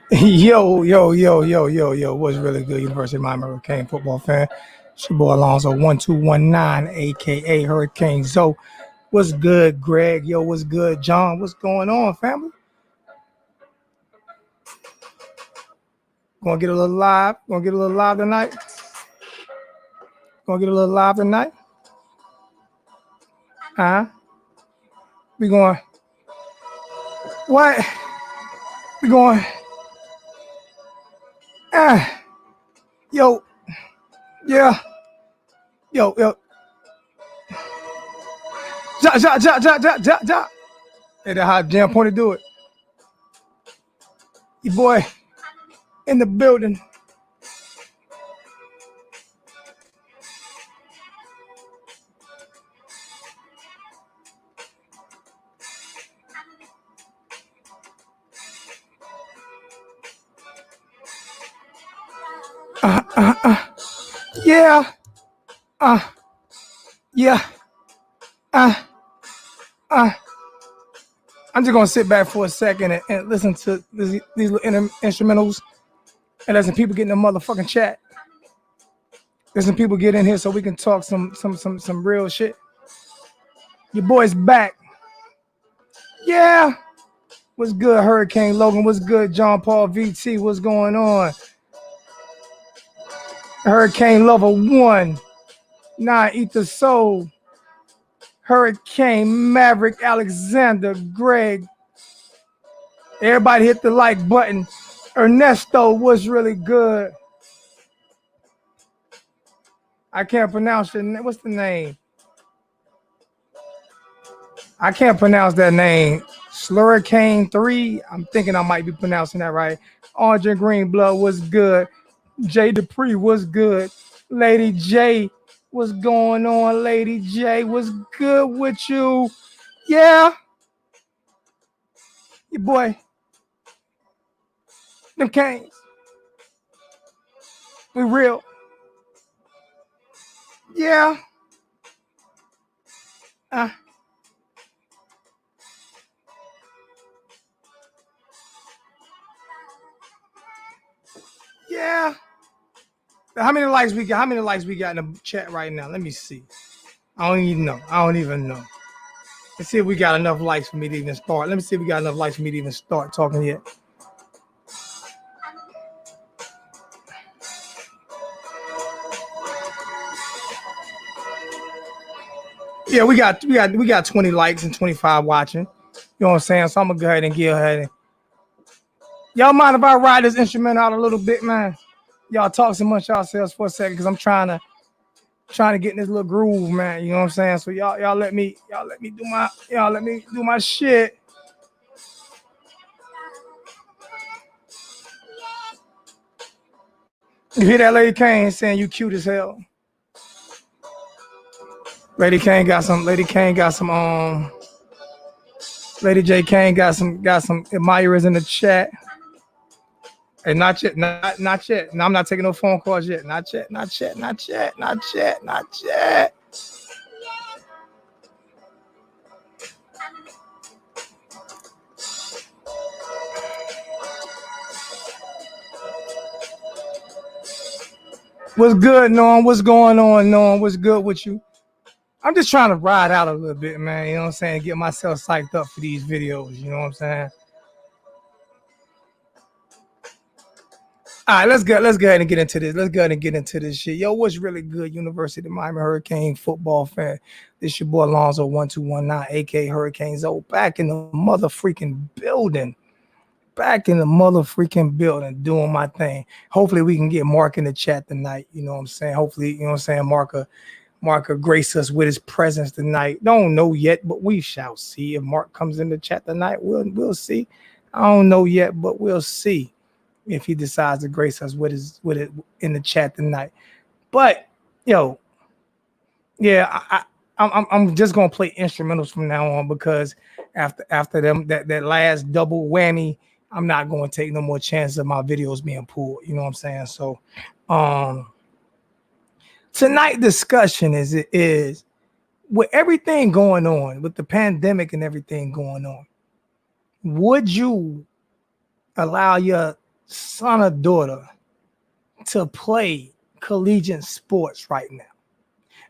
Yo, what's really good, University of Miami Hurricane football fan? It's your boy Alonzo 1219, a.k.a. Hurricane Zo. What's good, Greg? Yo, what's good, John? What's going on, family? Gonna get a little live? Gonna get a little live tonight? Gonna get a little live tonight? Huh? We going? What? We going? Yo. Yeah. Yo. Ja. Hey, that's how Jam Point to do it. Your boy in the building. Yeah. Yeah. I'm just gonna sit back for a second and listen to these little instrumentals, and let some people get in the motherfucking chat. There's some people get in here so we can talk some real shit. Your boy's back. Yeah. What's good, Hurricane Logan? What's good, John Paul VT? What's going on? Hurricane Lover 1. Nah, Eat the Soul. Hurricane Maverick Alexander Greg. Everybody hit the like button. Ernesto was really good. I can't pronounce your name. What's the name? I can't pronounce that name. Slurricane 3. I'm thinking I might be pronouncing that right. Andre Greenblood was good. Jay Dupree was good. Lady J, what's going on? Lady J, what's good with you? Yeah. Your boy. Them Canes. We real. Yeah. Yeah. How many likes we got? How many likes we got in the chat right now? Let me see. I don't even know. Let's see if we got enough likes for me to even start. Let me see if we got enough likes for me to even start talking yet. Yeah, we got 20 likes and 25 watching. You know what I'm saying? So I'm gonna go ahead and get ahead. Y'all mind if I ride this instrument out a little bit, man? Y'all talk so much yourselves for a second, because I'm trying to get in this little groove, man. You know what I'm saying? So y'all let me do my shit. You hear that Lady Kane saying you cute as hell? Lady J Kane got some admirers in the chat. And not yet. No, I'm not taking no phone calls yet. Not yet. What's good, Norm? What's going on, Norm? What's good with you? I'm just trying to ride out a little bit, man. You know what I'm saying? Get myself psyched up for these videos. You know what I'm saying? All right, let's go ahead and get into this. Let's go ahead and get into this shit. Yo, what's really good, University of Miami Hurricane football fan? This your boy Alonzo 1219, a.k.a. Hurricane Zo, back in the motherfucking building. Doing my thing. Hopefully we can get Mark in the chat tonight. You know what I'm saying? Hopefully, you know what I'm saying, Mark will grace us with his presence tonight. Don't know yet, but we shall see. If Mark comes in the chat tonight, we'll see. I don't know yet, but we'll see. if he decides to grace us with it in the chat tonight. But yo, yeah, I'm just gonna play instrumentals from now on, because after them that last double whammy, I'm not going to take no more chances of my videos being pulled. You know what I'm saying? So, tonight discussion is with everything going on, with the pandemic and everything going on, would you allow your son or daughter to play collegiate sports right now?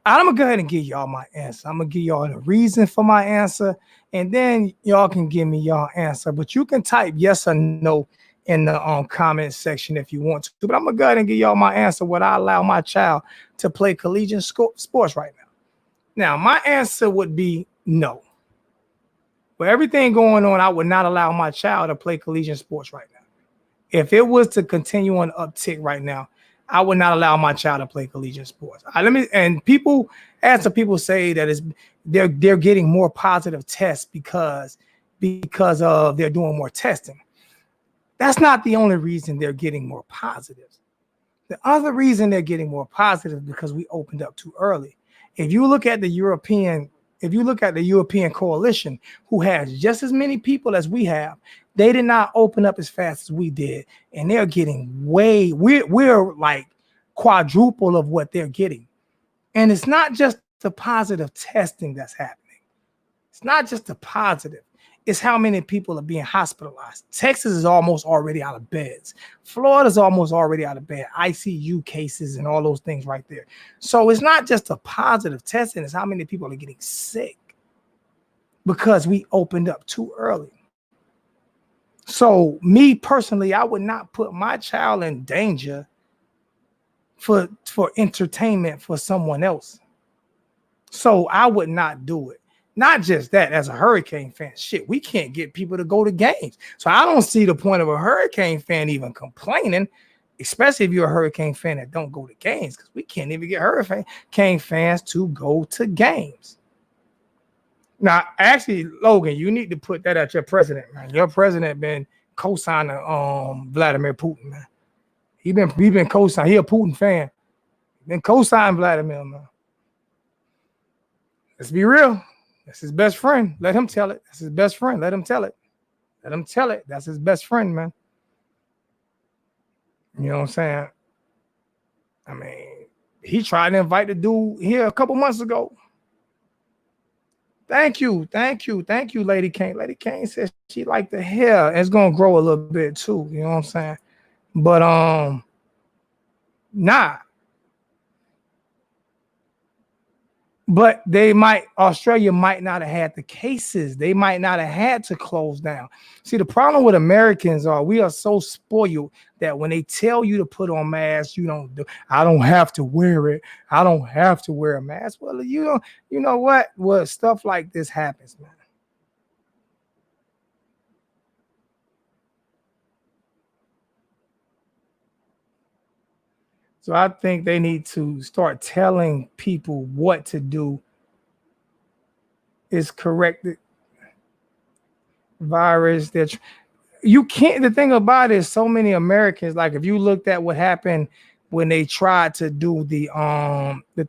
I'm gonna go ahead and give y'all my answer. I'm gonna give y'all the reason for my answer, and then y'all can give me y'all answer. But you can type yes or no in the comment section if you want to. But I'm gonna go ahead and give y'all my answer. Would I allow my child to play collegiate sports right now? Now, my answer would be no. With everything going on, I would not allow my child to play collegiate sports right now. If it was to continue on uptick right now, I would not allow my child to play collegiate sports. People say that they're getting more positive tests because of they're doing more testing. That's not the only reason they're getting more positives. The other reason they're getting more positive is because we opened up too early. If you look at the European coalition, who has just as many people as we have, they did not open up as fast as we did, and they're getting we're like quadruple of what they're getting. And it's not just the positive testing that's happening. It's not just the positive. It's how many people are being hospitalized. Texas is almost already out of beds. Florida's almost already out of bed. ICU cases and all those things right there. So it's not just a positive testing. It's how many people are getting sick because we opened up too early. So me personally, I would not put my child in danger for entertainment for someone else. So I would not do it. Not just that, as a Hurricane fan, shit, we can't get people to go to games. So I don't see the point of a Hurricane fan even complaining, especially if you're a Hurricane fan that don't go to games, because we can't even get Hurricane fans to go to games. Now, actually, Logan, you need to put that at your president, man. Your president been co-signing Vladimir Putin, man. He been co-signing. He a Putin fan. Been co-signing Vladimir, man. Let's be real. That's his best friend. Let him tell it. That's his best friend. Let him tell it. Let him tell it. That's his best friend, man. You know what I'm saying? I mean, he tried to invite the dude here a couple months ago. Thank you, Lady Cane. Lady Cane says she liked the hair. It's gonna grow a little bit too. You know what I'm saying? But nah. But Australia might not have had the cases. They might not have had to close down. See, the problem with Americans we are so spoiled that when they tell you to put on masks, you don't do. I don't have to wear it. I don't have to wear a mask. Well, you know what? Well, stuff like this happens, man. So I think they need to start telling people what to do is correct. Virus that you can't. The thing about it is, so many Americans, like if you looked at what happened when they tried to do the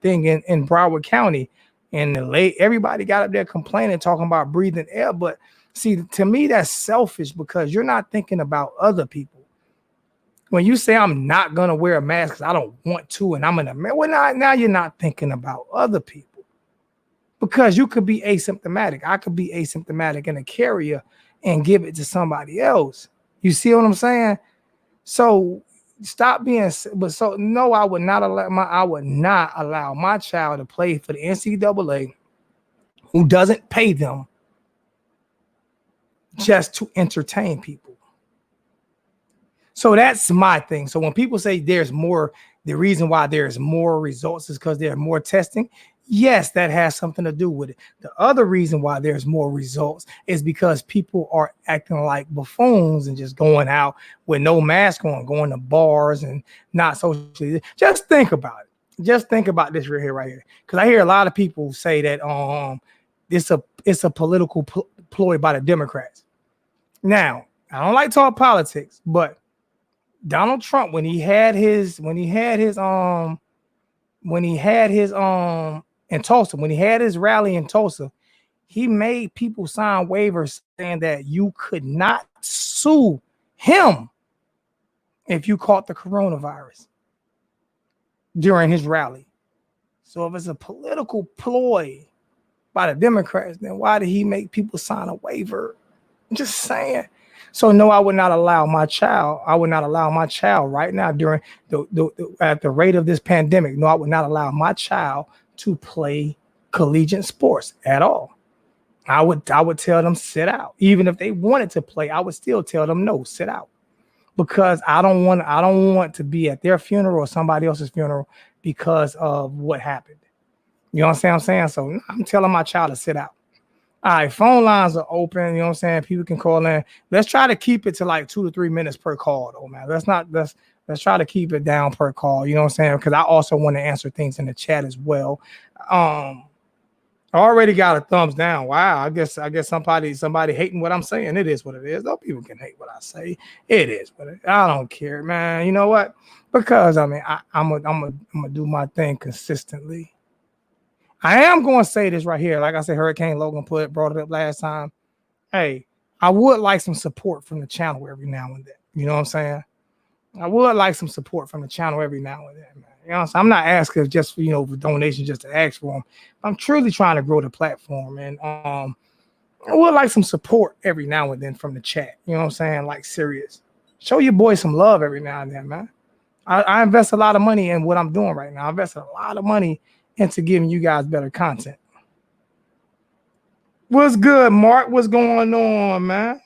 thing in Broward County, and everybody got up there complaining, talking about breathing air. But see, to me, that's selfish, because you're not thinking about other people. When you say I'm not gonna wear a mask because I don't want to, and I'm in America, well, now you're not thinking about other people, because you could be asymptomatic. I could be asymptomatic and a carrier and give it to somebody else. You see what I'm saying? So stop being. But so no, I would not allow my child to play for the NCAA, who doesn't pay them just to entertain people. So that's my thing. So when people say there's more, the reason why there's more results is because there's more testing. Yes, that has something to do with it. The other reason why there's more results is because people are acting like buffoons and just going out with no mask on, going to bars and not socially. Just think about it. Just think about this right here. Because I hear a lot of people say that it's a political ploy by the Democrats. Now, I don't like talk politics, but Donald Trump, when he had his in Tulsa, when he had his rally in Tulsa, he made people sign waivers saying that you could not sue him if you caught the coronavirus during his rally. So if it's a political ploy by the Democrats, then why did he make people sign a waiver? I'm just saying. So no, I would not allow my child. I would not allow my child right now during at the rate of this pandemic. No, I would not allow my child to play collegiate sports at all. I would tell them sit out. Even if they wanted to play, I would still tell them no, sit out. Because I don't want to be at their funeral or somebody else's funeral because of what happened. You know what I'm saying? So I'm telling my child to sit out. All right, phone lines are open. You know what I'm saying? People can call in. Let's try to keep it to like 2 to 3 minutes per call, though, man. Let's try to keep it down per call. You know what I'm saying? Because I also want to answer things in the chat as well. I already got a thumbs down. Wow, I guess somebody hating what I'm saying. It is what it is. Though people can hate what I say. It is what it is. I don't care, man. You know what? Because I mean, I'm gonna do my thing consistently. I am going to say this right here. Like I said, Hurricane Logan brought it up last time. Hey, I would like some support from the channel every now and then. You know what I'm saying? I would like some support from the channel every now and then, man. You know what I'm saying? I'm not asking just for, for donations just to ask for them. I'm truly trying to grow the platform. And I would like some support every now and then from the chat. You know what I'm saying? Like serious. Show your boy some love every now and then, man. I invest a lot of money in what I'm doing right now. I invested a lot of money into giving you guys better content. What's good, Mark? What's going on, man?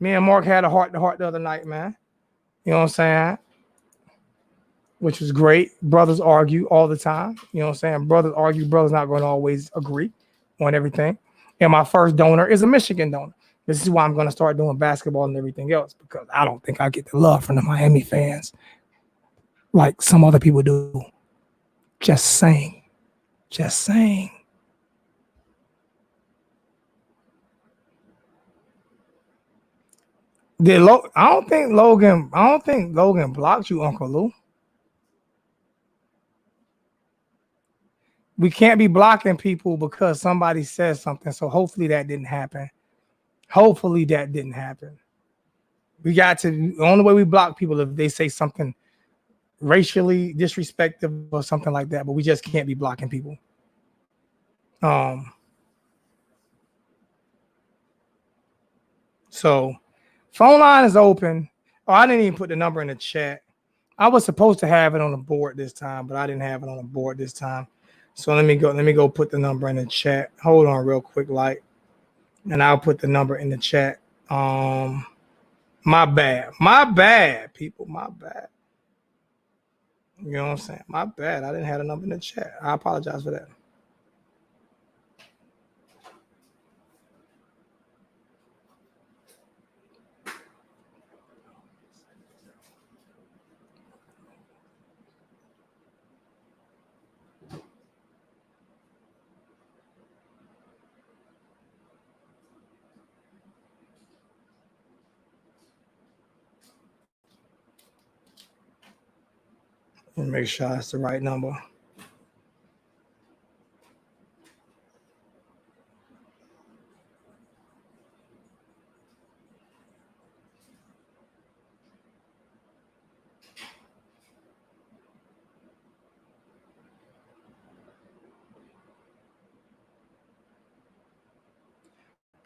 Me and Mark had a heart-to-heart the other night, man. You know what I'm saying? Which was great. Brothers argue all the time. You know what I'm saying? Brothers argue. Brothers not going to always agree on everything. And my first donor is a Michigan donor. This is why I'm going to start doing basketball and everything else, because I don't think I get the love from the Miami fans like some other people do. Just saying. Just saying. I don't think Logan blocked you, Uncle Lou. We can't be blocking people because somebody says something. So hopefully that didn't happen. Hopefully that didn't happen. We got to, the only way we block people if they say something racially disrespectful or something like that, but we just can't be blocking people. So phone line is open. Oh, I didn't even put the number in the chat. I was supposed to have it on the board this time, but I didn't have it on the board this time. So let me go put the number in the chat. Hold on real quick, like, and I'll put the number in the chat. My bad, people, my bad. You know what I'm saying? My bad. I didn't have a number in the chat. I apologize for that. Let me make sure that's the right number.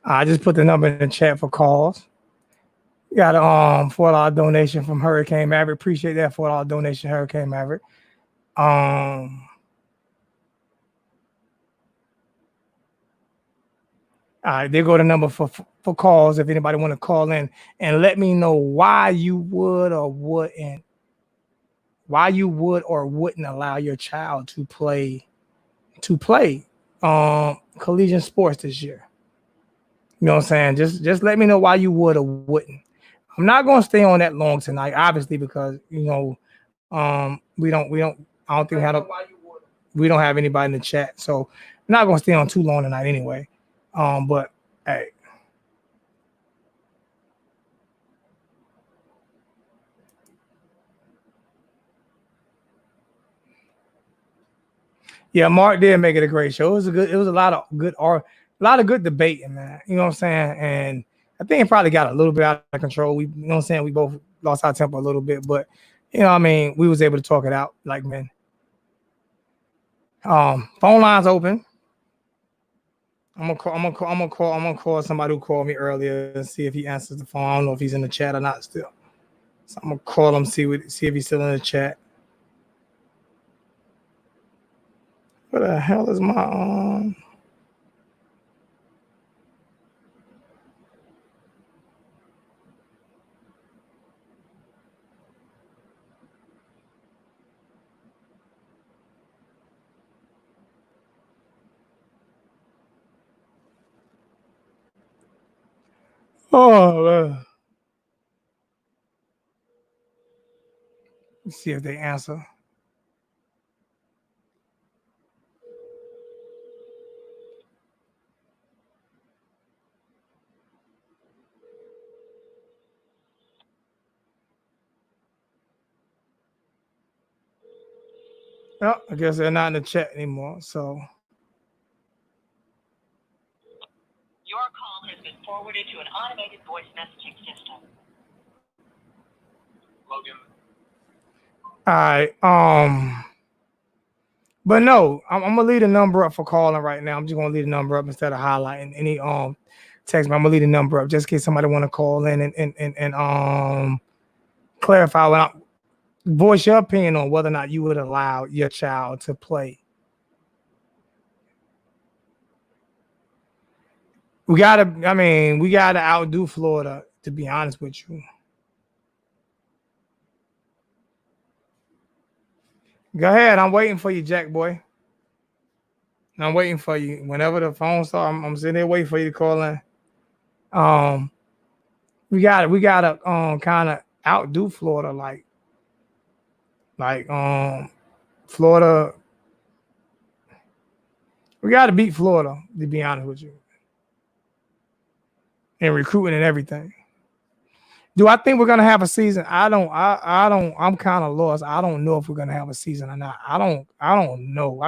I just put the number in the chat for calls. Got a $4 donation from Hurricane Maverick. Appreciate that $4 donation, Hurricane Maverick. All right, there go the number for calls. If anybody want to call in and let me know why you would or wouldn't allow your child to play collegiate sports this year. You know what I'm saying? Just let me know why you would or wouldn't. I'm not going to stay on that long tonight, obviously, because we don't have anybody in the chat, so I'm not going to stay on too long tonight anyway. But hey, Yeah, Mark did make it a great show. It was a lot of good art, a lot of good debating, man. You know what I'm saying? And I think it probably got a little bit out of control. You know what I'm saying? We both lost our temper a little bit, but you know what I mean, we was able to talk it out like men. Phone lines open. I'm gonna call somebody who called me earlier and see if he answers the phone. I don't know if he's in the chat or not still. So I'm gonna call him, see if he's still in the chat. What the hell is my Oh man. Let's see if they answer. Oh, I guess they're not in the chat anymore. So your call has been forwarded to an automated voice messaging system. Logan. All right. But no, I'm gonna leave the number up for calling right now. I'm just gonna leave the number up instead of highlighting any text. I'm gonna leave the number up just in case somebody want to call in and clarify voice your opinion on whether or not you would allow your child to play. We gotta outdo Florida, to be honest with you. Go ahead, I'm waiting for you, Jack boy. I'm waiting for you. Whenever the phone starts, I'm sitting there waiting for you to call in. We gotta kind of outdo Florida, like Florida. We gotta beat Florida, to be honest with you. And recruiting and everything. Do I think we're gonna have a season? I don't. I'm kind of lost. I don't know if we're gonna have a season or not. I don't know.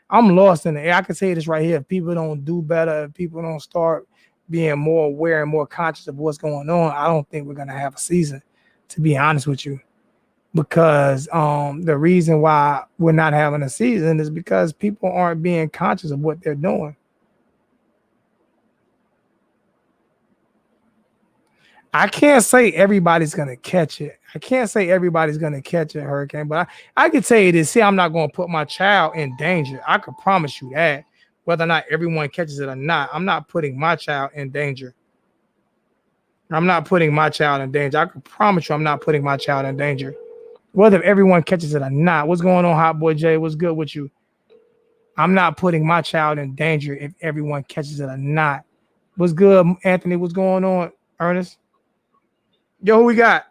I'm lost in the air. I can say this right here. If people don't do better, if people don't start being more aware and more conscious of what's going on, I don't think we're gonna have a season, to be honest with you. Because the reason why we're not having a season is because people aren't being conscious of what they're doing. I can't say everybody's gonna catch it. I can't say everybody's gonna catch a hurricane, but I can tell you this: see, I'm not gonna put my child in danger. I can promise you that. Whether or not everyone catches it or not, I'm not putting my child in danger. I'm not putting my child in danger. I can promise you, I'm not putting my child in danger. Whether everyone catches it or not. What's going on, Hot Boy Jay? What's good with you? I'm not putting my child in danger if everyone catches it or not. What's good, Anthony? What's going on, Ernest? Yo, who we got?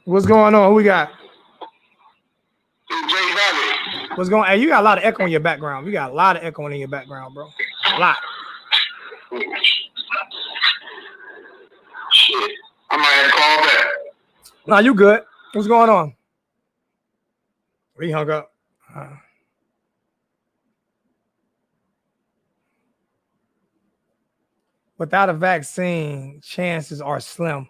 What's going on? Who we got? What's going on? Hey, you got a lot of echo in your background. You got a lot of echo in your background, bro. A lot. Shit. I might have to call back. Nah, you good. What's going on? We hung up. Without a vaccine, chances are slim.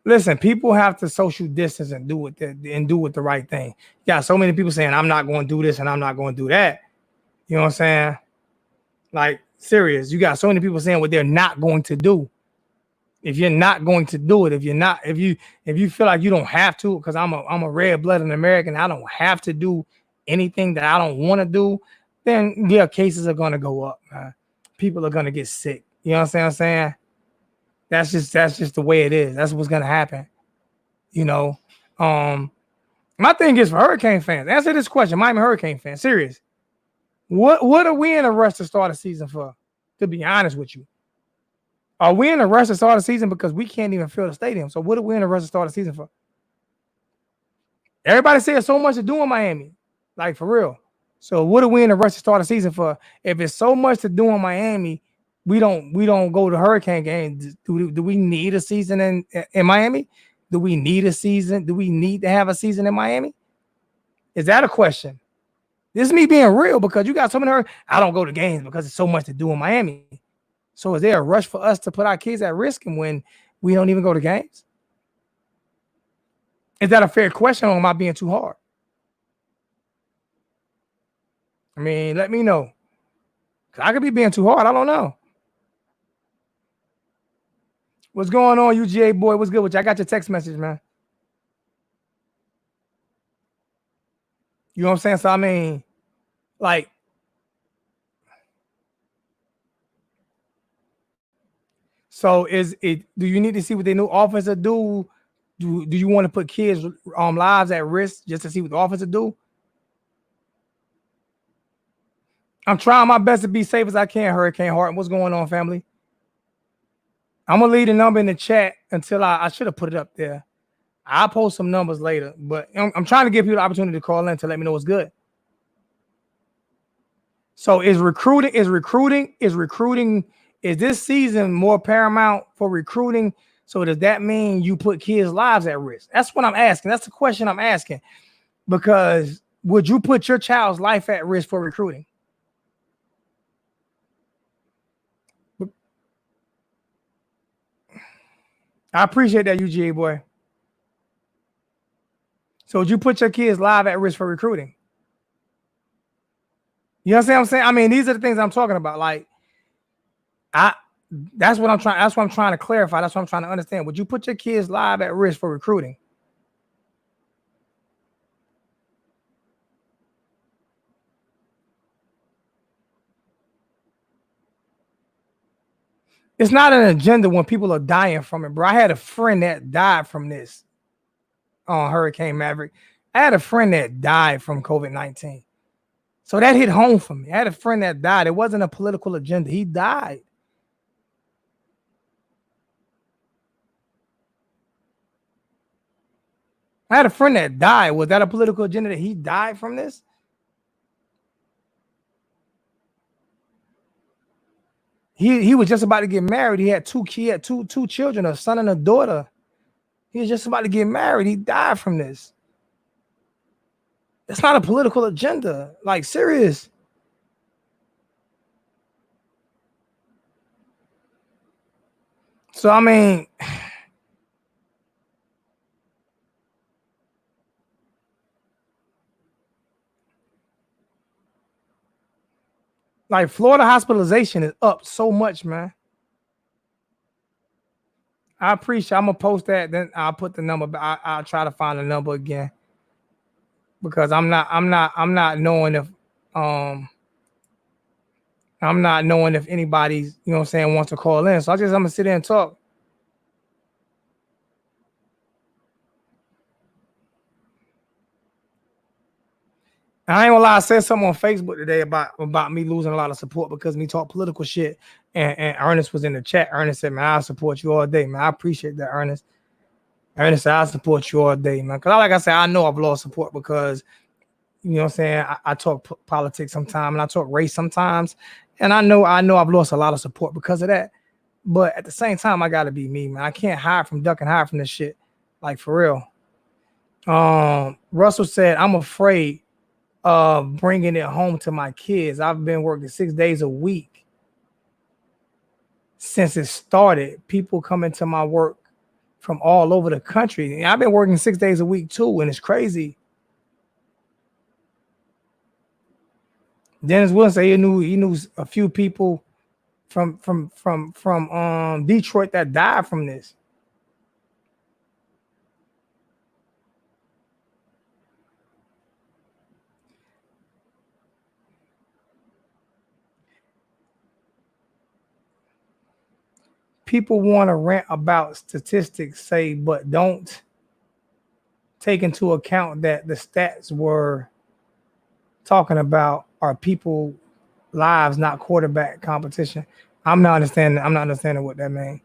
Listen, people have to social distance and do it the right thing. You got so many people saying, I'm not going to do this and I'm not going to do that. You know what I'm saying? Like, serious. You got so many people saying what they're not going to do. If you're not going to do it, if you feel like you don't have to, because I'm a red-blooded American, I don't have to do anything that I don't want to do, then yeah, cases are gonna go up, man. People are gonna get sick. You know what I'm saying? That's just the way it is. That's what's gonna happen. You know. My thing is for Hurricane fans, answer this question. Miami Hurricane fans, serious. What are we in a rush to start a season for? To be honest with you. Are we in a rush to start a season because we can't even fill the stadium? So what are we in a rush to start a season for? Everybody says so much to do in Miami, like for real. So what are we in a rush to start a season for? If it's so much to do in Miami, we don't go to Hurricane games. Do we need a season in Miami? Do we need a season? Do we need to have a season in Miami? Is that a question? This is me being real because you got so many. I don't go to games because it's so much to do in Miami. So is there a rush for us to put our kids at risk and when we don't even go to games? Is that a fair question or am I being too hard? I mean, let me know. I could be being too hard. I don't know. What's going on, UGA boy? What's good with you? I got your text message, man. You know what I'm saying? So, I mean, like, so is it, do you need to see what the new offensive do? Do you want to put kids' lives at risk just to see what the offensive do? I'm trying my best to be safe as I can, Hurricane Horton. What's going on, family? I'm going to leave the number in the chat until I should have put it up there. I'll post some numbers later, but I'm trying to give you the opportunity to call in to let me know what's good. So is this season more paramount for recruiting? So does that mean you put kids' lives at risk? That's what I'm asking. That's the question I'm asking. Because would you put your child's life at risk for recruiting? I appreciate that, UGA boy. So would you put your kids' life at risk for recruiting? You understand what I'm saying? I mean, these are the things I'm talking about. Like, that's what I'm trying to clarify. That's what I'm trying to understand. Would you put your kids' life at risk for recruiting? It's not an agenda when people are dying from it, bro. I had a friend that died from this on Hurricane Maverick. I had a friend that died from COVID-19. So that hit home for me. I had a friend that died. It wasn't a political agenda. He died. I had a friend that died. Was that a political agenda that he died from this? He was just about to get married. He had two children, a son and a daughter. He was just about to get married. He died from this. That's not a political agenda. Like, serious. So, I mean, like, Florida hospitalization is up so much, man. I appreciate. I'm gonna post that. Then I'll put the number. I'll try to find the number again because I'm not knowing if anybody's, you know what I'm saying, wants to call in. So I'm gonna sit there and talk. I ain't gonna lie, I said something on Facebook today about me losing a lot of support because me talk political shit. And Ernest was in the chat. Ernest said, man, I'll support you all day, man. I appreciate that, Ernest. Ernest said, I'll support you all day, man. Because like I said, I know I've lost support because, you know what I'm saying, I talk politics sometimes and I talk race sometimes. And I know I've lost a lot of support because of that. But at the same time, I gotta be me, man. I can't hide from this shit. Like, for real. Russell said, I'm afraid of bringing it home to my kids. I've been working 6 days a week since it started. People come into my work from all over the country. And I've been working 6 days a week too, and it's crazy. Dennis Wilson said he knew a few people from Detroit that died from this. People want to rant about statistics, but don't take into account that the stats were talking about are people lives, not quarterback competition. I'm not understanding what that means.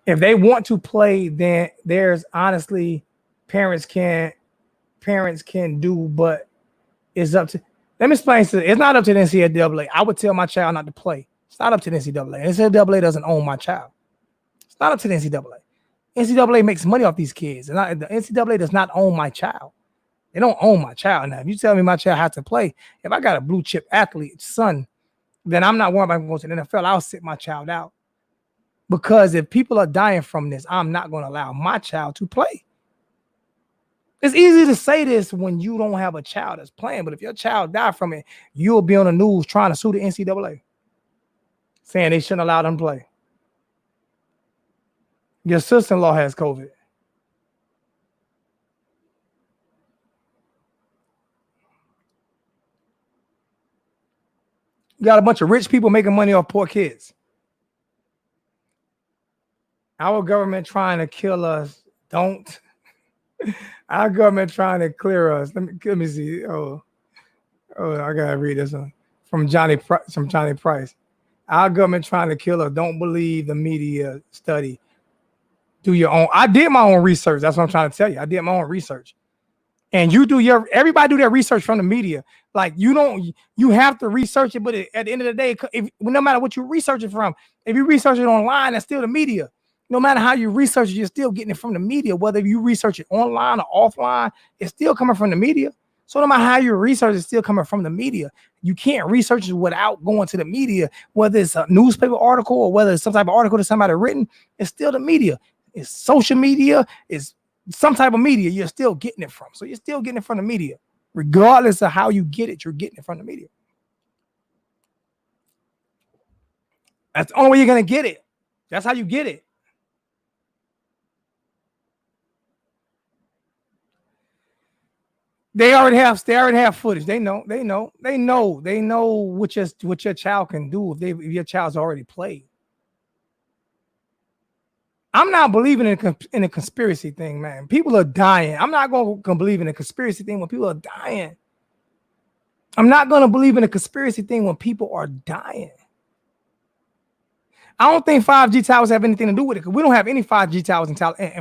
If they want to play, then there's honestly parents can do, but it's up to. Let me explain. It's not up to the NCAA. I would tell my child not to play. It's not up to the NCAA. NCAA doesn't own my child. It's not up to the NCAA. NCAA makes money off these kids, and the NCAA does not own my child. They don't own my child. Now, if you tell me my child has to play, if I got a blue chip athlete son, then I'm not worried about going to the NFL. I'll sit my child out. Because if people are dying from this, I'm not going to allow my child to play. It's easy to say this when you don't have a child that's playing, but if your child died from it, you'll be on the news trying to sue the NCAA, saying they shouldn't allow them to play. Your sister-in-law has COVID. You got a bunch of rich people making money off poor kids. Our government trying to kill us. Don't. Our government trying to clear us. Let me see. Oh, I gotta read this one from Johnny Price. Our government trying to kill us. Don't believe the media study. Do your own. I did my own research. That's what I'm trying to tell you. I did my own research. And you do everybody do their research from the media. Like you have to research it, but at the end of the day, no matter what you research it from, if you research it online, that's still the media. No matter how you research it, you're still getting it from the media. Whether you research it online or offline, it's still coming from the media. So no matter how you research, it's still coming from the media. You can't research it without going to the media, whether it's a newspaper article or whether it's some type of article that somebody written, it's still the media. It's social media, it's some type of media you're still getting it from. So you're still getting it from the media. Regardless of how you get it, you're getting it from the media. That's the only way you're going to get it. That's how you get it. They already have footage. They know what your child can do if your child's already played. I'm not believing in a conspiracy thing, man. People are dying. I'm not going to believe in a conspiracy thing when people are dying. I'm not going to believe in a conspiracy thing when people are dying. I don't think 5G towers have anything to do with it because we don't have any 5G towers in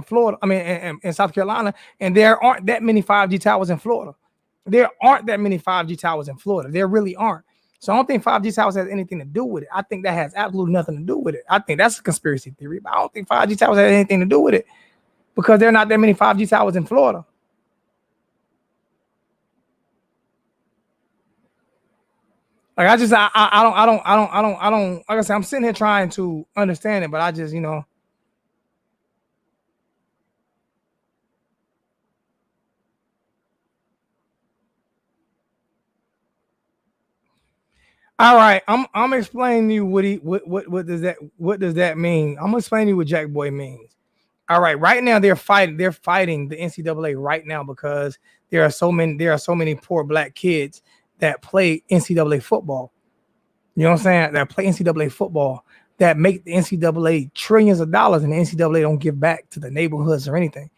Florida. I mean, in South Carolina, and there aren't that many 5G towers in Florida. There aren't that many 5G towers in Florida. There really aren't. So I don't think 5G towers has anything to do with it. I think that has absolutely nothing to do with it. I think that's a conspiracy theory, but I don't think 5G towers has anything to do with it because there are not that many 5G towers in Florida. Like I don't. Like I said, I'm sitting here trying to understand it, but I just, All right, I'm explaining to you what does that mean? I'm gonna explain to you what Jack Boy means. All right, right now they're fighting the NCAA right now because there are so many poor black kids that play NCAA football. You know what I'm saying? That play NCAA football that make the NCAA trillions of dollars, and the NCAA don't give back to the neighborhoods or anything.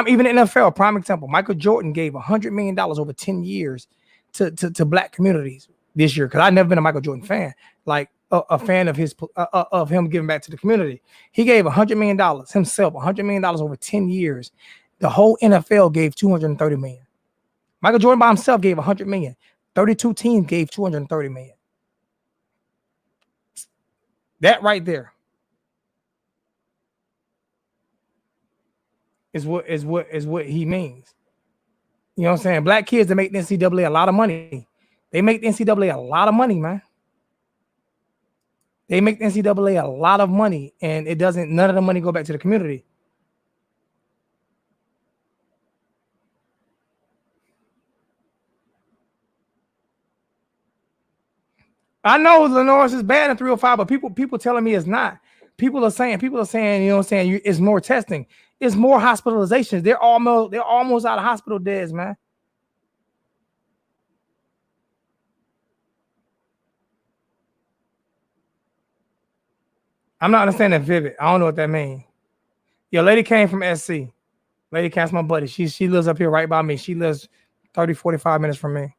Even the NFL, prime example. Michael Jordan gave $100 million over 10 years to black communities this year because I've never been a Michael Jordan fan, like a fan of of him giving back to the community. He gave $100 million himself, $100 million over 10 years. The whole NFL gave $230 million. Michael Jordan by himself gave $100 million. 32 teams gave $230 million. That right there is what he means. You know what I'm saying? Black kids that make the NCAA a lot of money. They make the NCAA a lot of money, man. They make the NCAA a lot of money, and none of the money go back to the community. I know Lenore's is bad in 305, but people telling me it's not. People are saying, you know what I'm saying, it's more testing. It's more hospitalizations. They're almost out of hospital beds, man. I'm not understanding vivid. I don't know what that means. Your lady came from SC. Lady Cat's my buddy. She lives up here right by me. She lives 30, 45 minutes from me.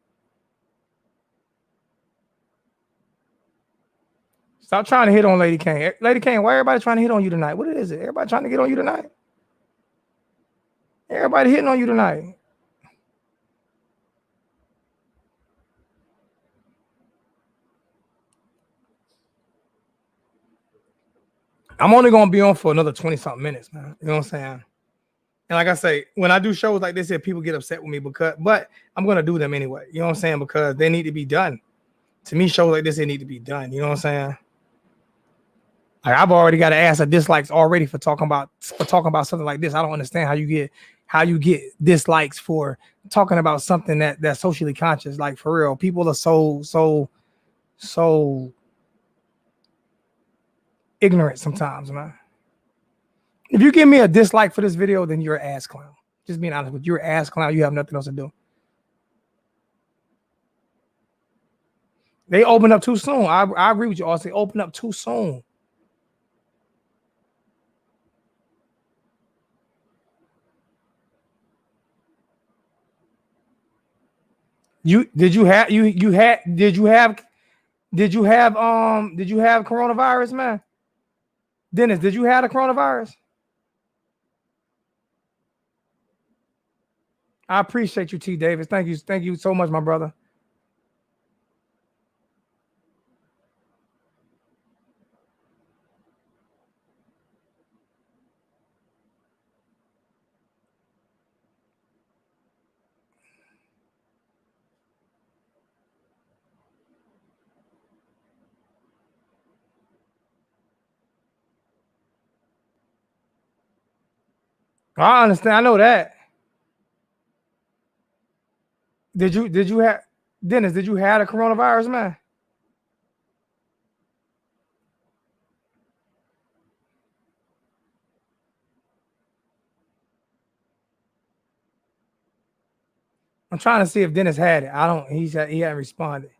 Stop trying to hit on Lady Kane. Lady Kane, why everybody trying to hit on you tonight? What is it? Everybody trying to get on you tonight? Everybody hitting on you tonight. I'm only going to be on for another 20-something minutes, man. You know what I'm saying? And like I say, when I do shows like this, people get upset with me but I'm gonna do them anyway. You know what I'm saying? Because they need to be done. To me, shows like this, they need to be done. You know what I'm saying? Like I've already got an ass of dislikes already for talking about something like this. I don't understand how you get dislikes for talking about something that's socially conscious. Like for real, people are so ignorant sometimes, man. If you give me a dislike for this video, then you're an ass clown. Just being honest with you, you're an ass clown. You have nothing else to do. They open up too soon. I agree with you. Also, they open up too soon. Did you have coronavirus, man? Dennis, did you have the coronavirus? I appreciate you, T. Davis. Thank you so much, my brother. I understand. I know that. Did you have Dennis? Did you have the coronavirus, man? I'm trying to see if Dennis had it. I don't. He hadn't responded.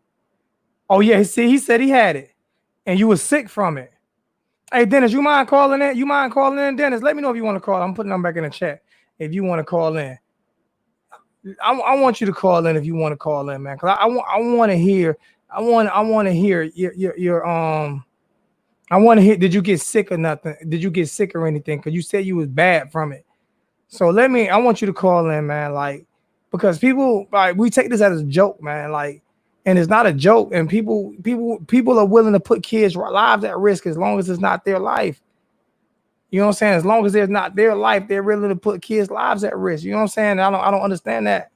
Oh yeah, he said he had it, and you was sick from it. Hey Dennis, you mind calling in? You mind calling in, Dennis? Let me know if you want to call. I'm putting them back in the chat if you want to call in. I want you to call in if you want to call in, man. Because I want to hear. I want to hear your I want to hear. Did you get sick or nothing? Did you get sick or anything? Because you said you was bad from it. So I want you to call in, man. Like, because people like we take this as a joke, man. Like, and it's not a joke. And people are willing to put kids' lives at risk as long as it's not their life. You know what I'm saying? As long as it's not their life, they're willing to put kids' lives at risk. You know what I'm saying? I don't understand that.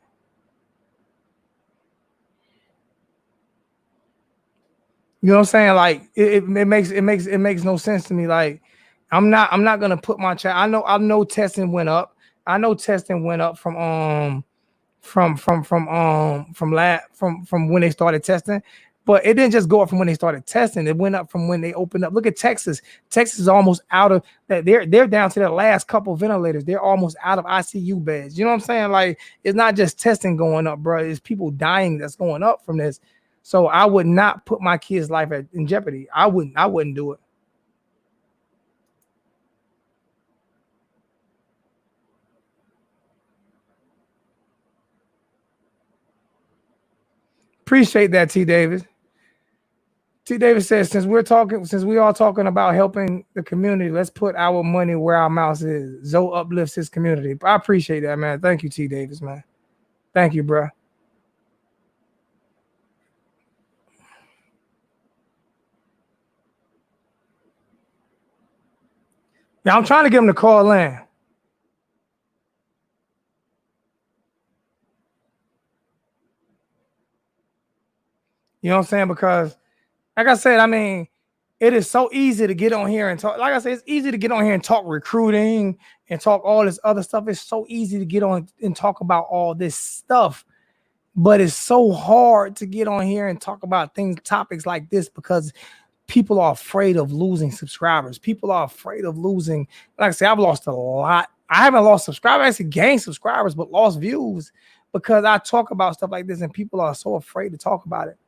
You know what I'm saying? Like it makes no sense to me. Like I'm not gonna put my child. I know testing went up. I know testing went up from when they started testing, but it didn't just go up from when they started testing. It went up from when they opened up. Look at Texas. Texas is almost out of that. They're down to their last couple ventilators. They're almost out of ICU beds. You know what I'm saying? Like it's not just testing going up, bro. It's people dying that's going up from this. So I would not put my kid's life in jeopardy. I wouldn't do it. Appreciate that, T. Davis. T. Davis says, since we all talking about helping the community, let's put our money where our mouth is. Zoe uplifts his community. I appreciate that, man. Thank you, T. Davis, man. Thank you, bro. Yeah, I'm trying to get him to call in. You know what I'm saying? Because, like I said, I mean, it is so easy to get on here and talk. Like I said, it's easy to get on here and talk recruiting and talk all this other stuff. It's so easy to get on and talk about all this stuff. But it's so hard to get on here and talk about topics like this because people are afraid of losing subscribers. People are afraid of losing. Like I said, I've lost a lot. I haven't lost subscribers. I actually gained subscribers, but lost views because I talk about stuff like this and people are so afraid to talk about it.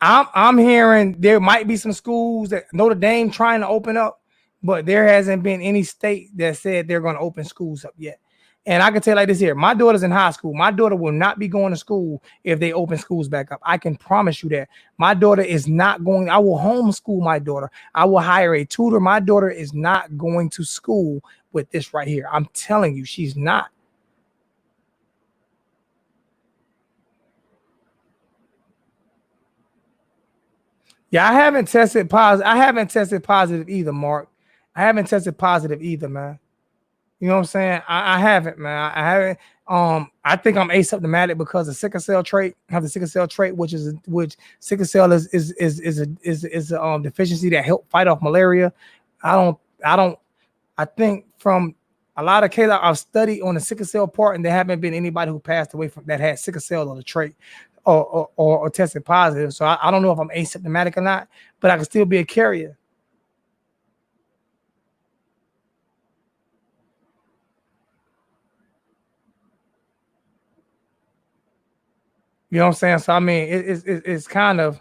I'm hearing there might be some schools that Notre Dame trying to open up, but there hasn't been any state that said they're going to open schools up yet. And I can tell you like this here, my daughter's in high school. My daughter will not be going to school if they open schools back up. I can promise you that. My daughter is not going. I will homeschool my daughter. I will hire a tutor. My daughter is not going to school with this right here. I'm telling you, she's not. Yeah, I haven't tested positive. I haven't tested positive either, Mark. I haven't tested positive either, man. You know what I'm saying? I haven't, man. I haven't. I think I'm asymptomatic because of sickle cell trait. I have the sickle cell trait, which sickle cell is a deficiency that help fight off malaria. I think from a lot of cases I've studied on the sickle cell part, and there haven't been anybody who passed away from that had sickle cell or the trait or tested positive. So I don't know if I'm asymptomatic or not, but I can still be a carrier. You know what I'm saying? So I mean, it's kind of.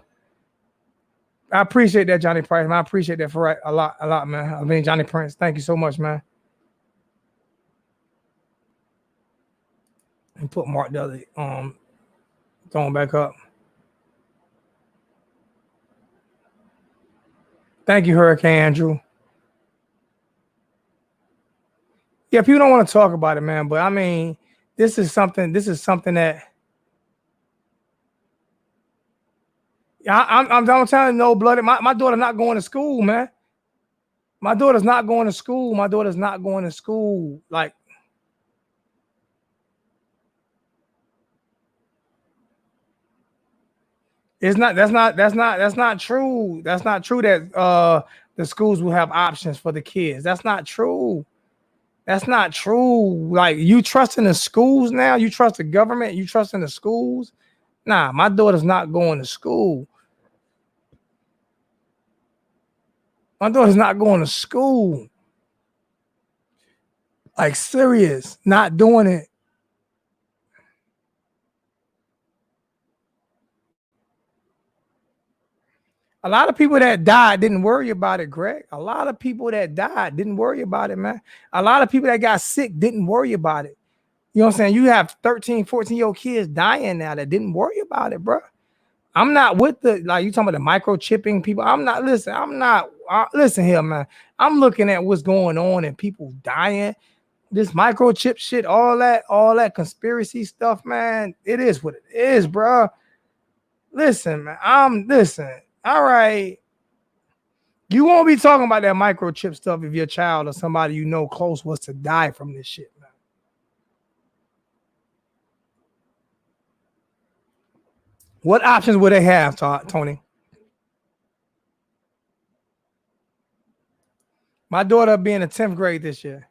I appreciate that, Johnny Price, man. I appreciate that for a lot, man. I mean, Johnny Prince, thank you so much, man. And put Mark Dudley going back up. Thank you, Hurricane Andrew. Yeah, people don't want to talk about it, man. But I mean, this is something that I'm telling you, no blooded. My daughter not going to school, man. My daughter's not going to school. My daughter's not going to school. Like, it's not. That's not true. That's not true that the schools will have options for the kids. That's not true. That's not true. Like, you trust in the schools now? You trust the government? You trust in the schools? Nah, my daughter's not going to school. My daughter's not going to school. Like, serious, not doing it. A lot of people that died didn't worry about it, Greg. A lot of people that died didn't worry about it, man. A lot of people that got sick didn't worry about it. You know what I'm saying? You have 13, 14-year-old kids dying now that didn't worry about it, bro. I'm not with the, like, you talking about the microchipping people. Listen here, man. I'm looking at what's going on and people dying. This microchip shit, all that conspiracy stuff, man. It is what it is, bro. Listen, man. Listen. All right. You won't be talking about that microchip stuff if your child or somebody you know close was to die from this shit, man. What options would they have, Tony? My daughter will be in the 10th grade this year.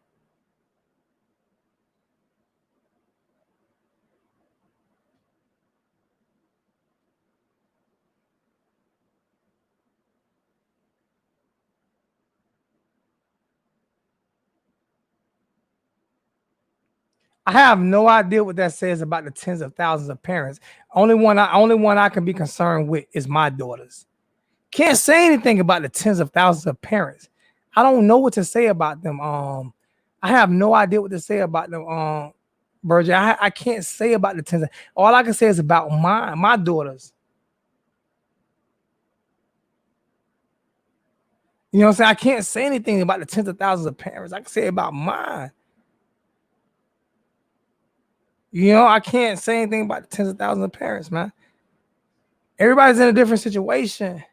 I have no idea what that says about the tens of thousands of parents. Only one I can be concerned with is my daughters. Can't say anything about the tens of thousands of parents. I don't know what to say about them. I have no idea what to say about them. Virgin, I can't say about the tens. All I can say is about my daughters. You know what I'm saying? I can't say anything about the tens of thousands of parents. I can say about mine. You know, I can't say anything about the tens of thousands of parents, man. Everybody's in a different situation.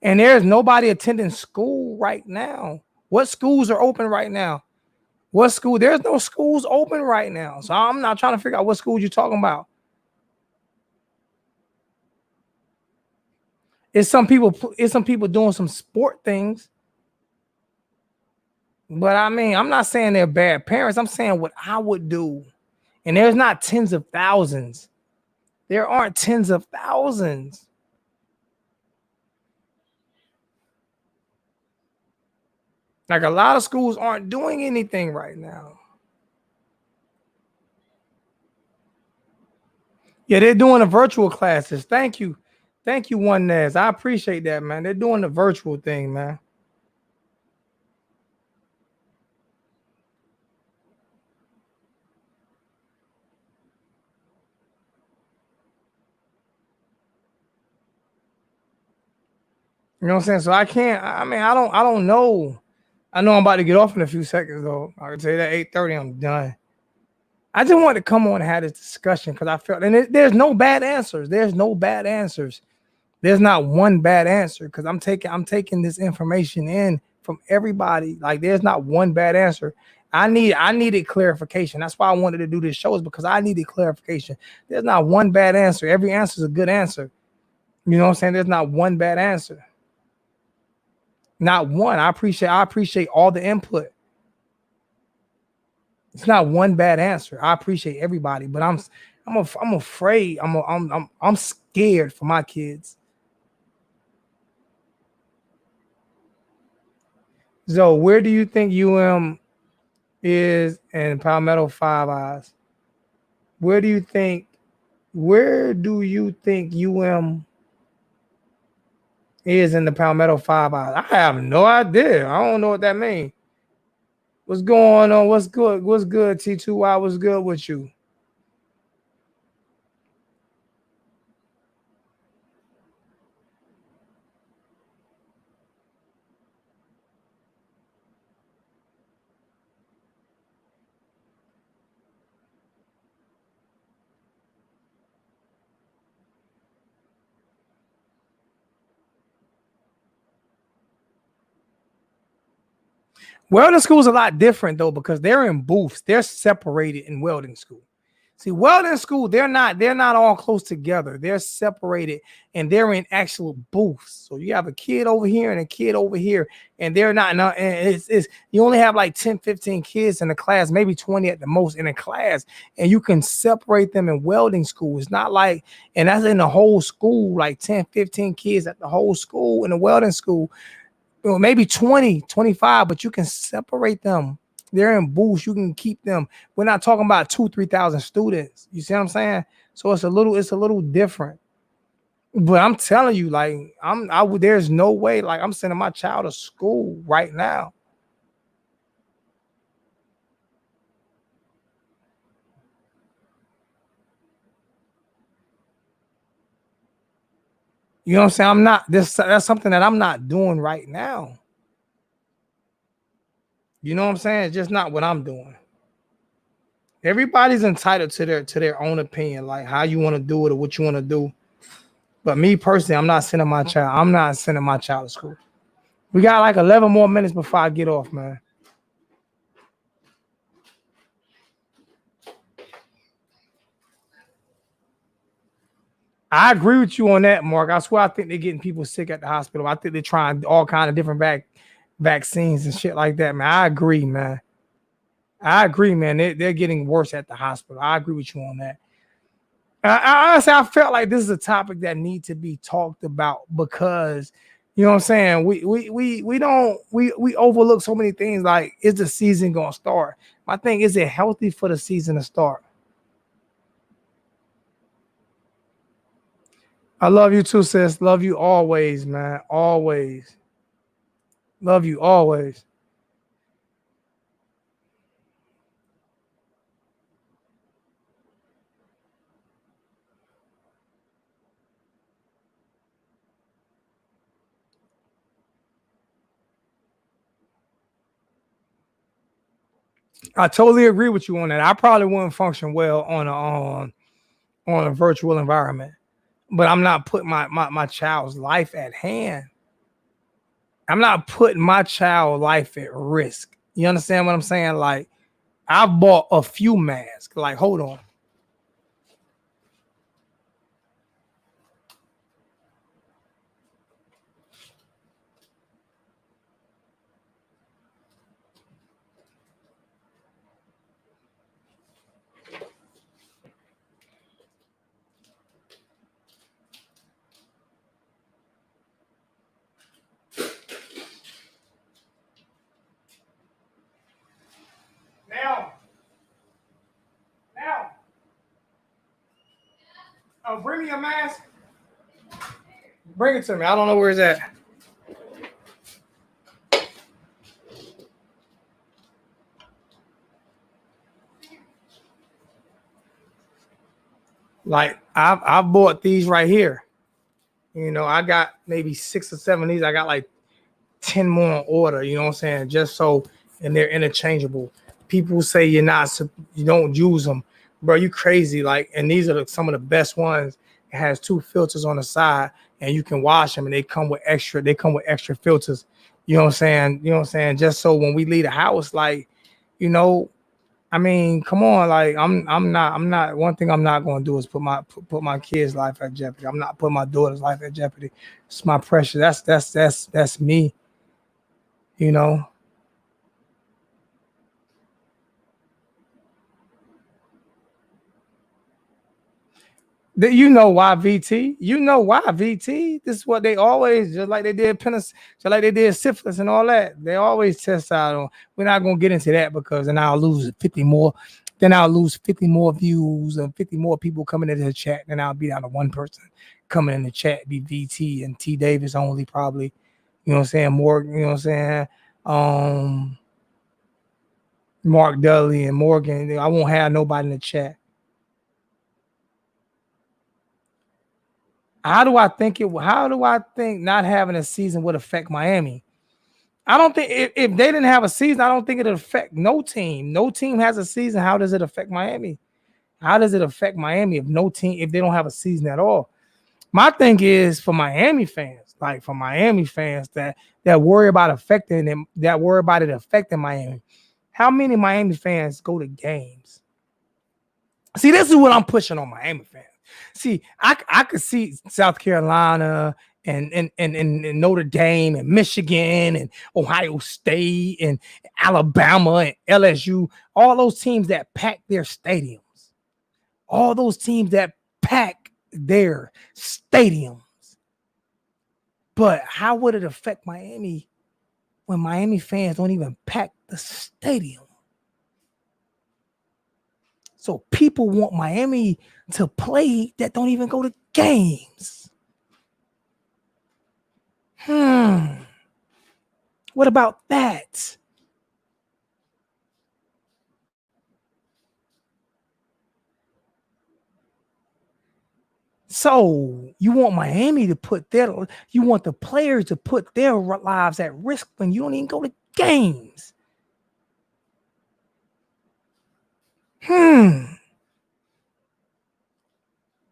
And there's nobody attending school right now. What schools are open right now? What school? There's no schools open right now. So I'm not trying to figure out what schools you're talking about. It's some people doing some sport things. But I mean, I'm not saying they're bad parents. I'm saying what I would do. And there's not tens of thousands. There aren't tens of thousands. Like, a lot of schools aren't doing anything right now. Yeah, they're doing the virtual classes. Thank you. Thank you, One Nez. I appreciate that, man. They're doing the virtual thing, man. You know what I'm saying? So I don't know. I know I'm about to get off in a few seconds, though. I can tell you that 8:30, I'm done. I just wanted to come on and have this discussion because I felt, and there's no bad answers. There's no bad answers. There's not one bad answer because I'm taking this information in from everybody. Like there's not one bad answer. I needed clarification. That's why I wanted to do this show, is because I needed clarification. There's not one bad answer. Every answer is a good answer. You know what I'm saying? There's not one bad answer. Not one. I appreciate all the input. It's not one bad answer. I appreciate everybody, but I'm afraid. I'm scared for my kids. So where do you think is in Palmetto Five Eyes? Where do you think is in the Palmetto Five Eyes? I have no idea. I don't know what that means. What's going on? What's good? What's good, T2Y? What's good with you? Welding school is a lot different though, because they're in booths. They're separated in welding school. See, welding school, they're not all close together. They're separated and they're in actual booths. So you have a kid over here and a kid over here, and they're not. And it's you only have like 10, 15 kids in a class, maybe 20 at the most in a class, and you can separate them in welding school. It's not like, and that's in the whole school, like 10, 15 kids at the whole school in the welding school. Well, maybe 20, 25, but you can separate them. They're in booths. You can keep them. We're not talking about 2,000, 3,000 students. You see what I'm saying? So it's a little different. But I'm telling you, like, there's no way, like, I'm sending my child to school right now. You know what I'm saying? That's something that I'm not doing right now. You know what I'm saying? It's just not what I'm doing. Everybody's entitled to their own opinion, like how you want to do it or what you want to do. But me personally, I'm not sending my child to school. We got like 11 more minutes before I get off, man. I agree with you on that, Mark. I swear I think they're getting people sick at the hospital. I think they're trying all kind of different vaccines and shit like that, man. I agree, man. They're getting worse at the hospital. I agree with you on that. I honestly, I felt like this is a topic that needs to be talked about, because you know what I'm saying? We overlook so many things. Like, is the season gonna start? My thing, is it healthy for the season to start? I love you too, sis. Love you always, man. Always. Love you always. I totally agree with you on that. I probably wouldn't function well on a virtual environment, but I'm not putting my child's life at hand. I'm not putting my child's life at risk. You understand what I'm saying? Like, I bought a few masks. Like, hold on. Now. Oh, bring me a mask. Bring it to me. I don't know where it's at. Like, I bought these right here. You know, I got maybe 6 or 7 of these. I got like 10 more on order. You know what I'm saying? Just so, and they're interchangeable. People say you don't use them, bro. You crazy? Like, and these are some of the best ones. It has 2 filters on the side, and you can wash them, and they come with extra filters. You know what I'm saying? You know what I'm saying? Just so when we leave the house, like, you know, I mean, come on, like I'm not. One thing I'm not going to do is put my kids' life at jeopardy. I'm not putting my daughter's life at jeopardy. It's my precious. That's me. You know. You know why VT? You know why VT? This is what they always, just like they did just like they did syphilis and all that. They always test out on. We're not gonna get into that because then I'll lose 50 more. Then I'll lose 50 more views and 50 more people coming into the chat. Then I'll be down to one person coming in the chat, be VT and T Davis only probably. You know what I'm saying? Morgan, you know what I'm saying? Mark Dudley and Morgan. I won't have nobody in the chat. How do I think not having a season would affect Miami? I don't think if they didn't have a season, I don't think it'd affect no team. No team has a season. How does it affect Miami? How does it affect Miami if they don't have a season at all? My thing is for Miami fans, that worry about affecting them, that worry about it affecting Miami. How many Miami fans go to games? See, this is what I'm pushing on Miami fans. See, I could see South Carolina and Notre Dame and Michigan and Ohio State and Alabama and LSU, all those teams that pack their stadiums. All those teams that pack their stadiums. But how would it affect Miami when Miami fans don't even pack the stadium? So people want Miami to play that don't even go to games. What about that? So you want Miami to you want the players to put their lives at risk when you don't even go to games.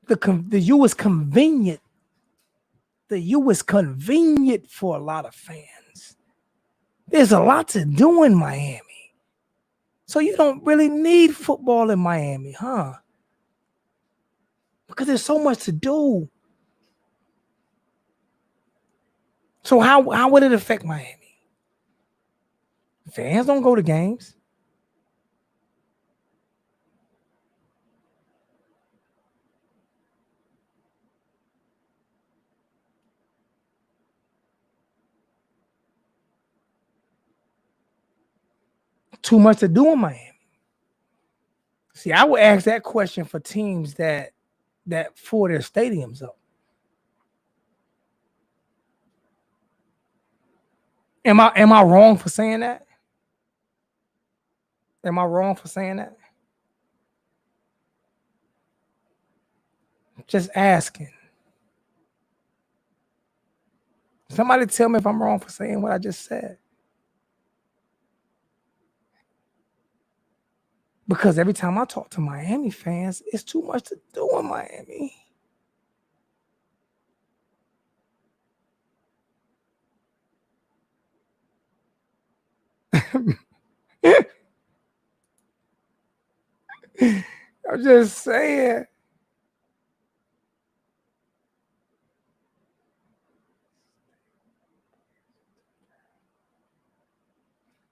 The U is convenient. The U is convenient for a lot of fans. There's a lot to do in Miami. So you don't really need football in Miami, huh? Because there's so much to do. So how would it affect Miami? Fans don't go to games. Too much to do in Miami. See, I would ask that question for teams that fill their stadiums up. Am I wrong for saying that? Am I wrong for saying that? Just asking. Somebody tell me if I'm wrong for saying what I just said. Because every time I talk to Miami fans, it's too much to do in Miami. I'm just saying.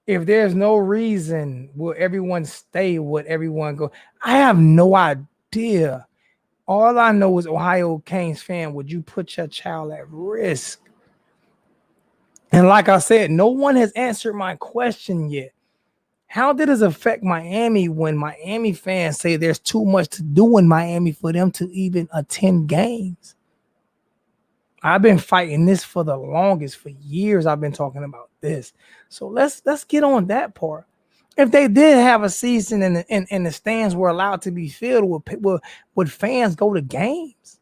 If there's no reason, will everyone stay? Would everyone go? I have no idea. All I know is Ohio Canes fan, would you put your child at risk? And like I said, no one has answered my question yet. How did it affect Miami when Miami fans say there's too much to do in Miami for them to even attend games? I've been fighting this for the longest. For years, I've been talking about this. So let's get on that part. If they did have a season and the stands were allowed to be filled, would fans go to games?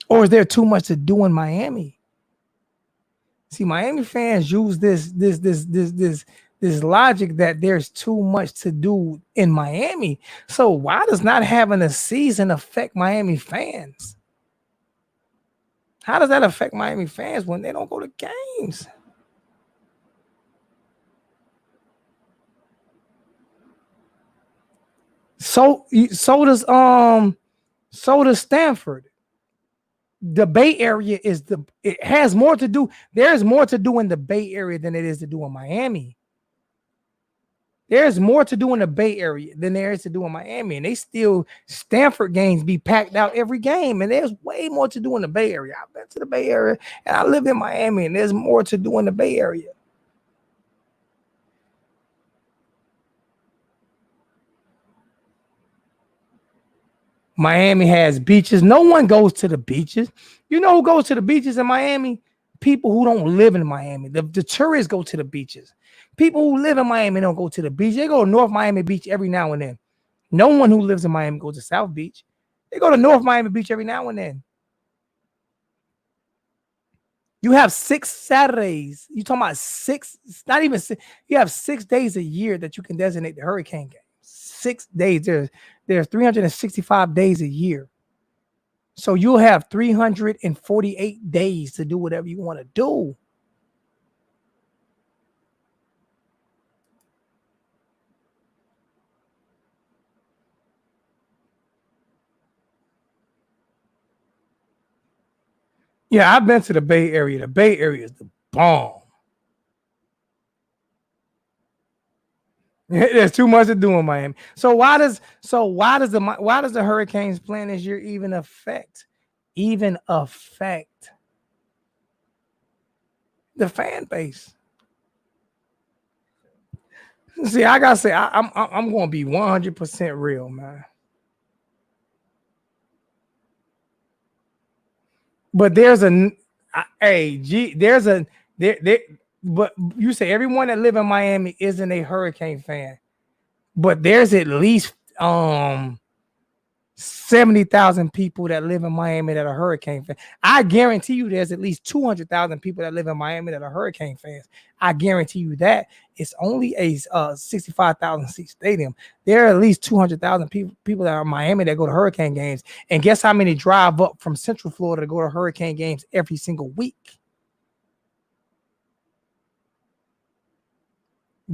Or is there too much to do in Miami? See, Miami fans use this logic that there's too much to do in Miami. So why does not having a season affect Miami fans? How does that affect Miami fans when they don't go to games? So does Stanford. The Bay Area it has more to do. There's more to do in the Bay Area than it is to do in Miami. There's more to do in the Bay Area than there is to do in Miami. And they still, Stanford games be packed out every game. And there's way more to do in the Bay Area. I've been to the Bay Area and I live in Miami, and there's more to do in the Bay Area. Miami has beaches. No one goes to the beaches. You know who goes to the beaches in Miami? People who don't live in Miami. The tourists go to the beaches. People who live in Miami don't go to the beach. They go to North Miami Beach every now and then. No one who lives in Miami goes to South Beach. They go to North Miami Beach every now and then. You have 6 Saturdays. You talking about 6, not even 6. You have 6 days a year that you can designate the hurricane game. 6 days. There's 365 days a year. So you'll have 348 days to do whatever you want to do. Yeah, I've been to the Bay Area. The Bay Area is the bomb. There's too much to do in Miami. So why does the Hurricanes plan this year even affect the fan base? See, I gotta say, I'm gonna be 100% real, man. But there's a but you say everyone that live in Miami isn't a Hurricane fan, but there's at least 70,000 people that live in Miami that are Hurricane fans. I guarantee you there's at least 200,000 people that live in Miami that are Hurricane fans. I guarantee you that. It's only a 65,000 seat stadium. There are at least 200,000 people that are in Miami that go to Hurricane games. And guess how many drive up from Central Florida to go to Hurricane games every single week?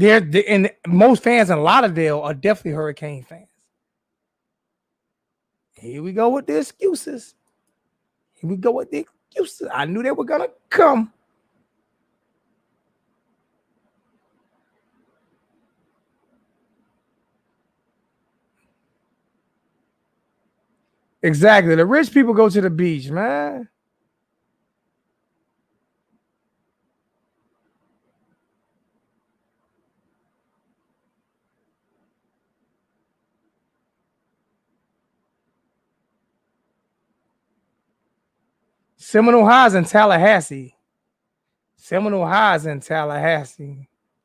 And most fans in Lauderdale are definitely Hurricane fans. Here we go with the excuses. I knew they were gonna come. Exactly. The rich people go to the beach, man. Seminole High's in Tallahassee.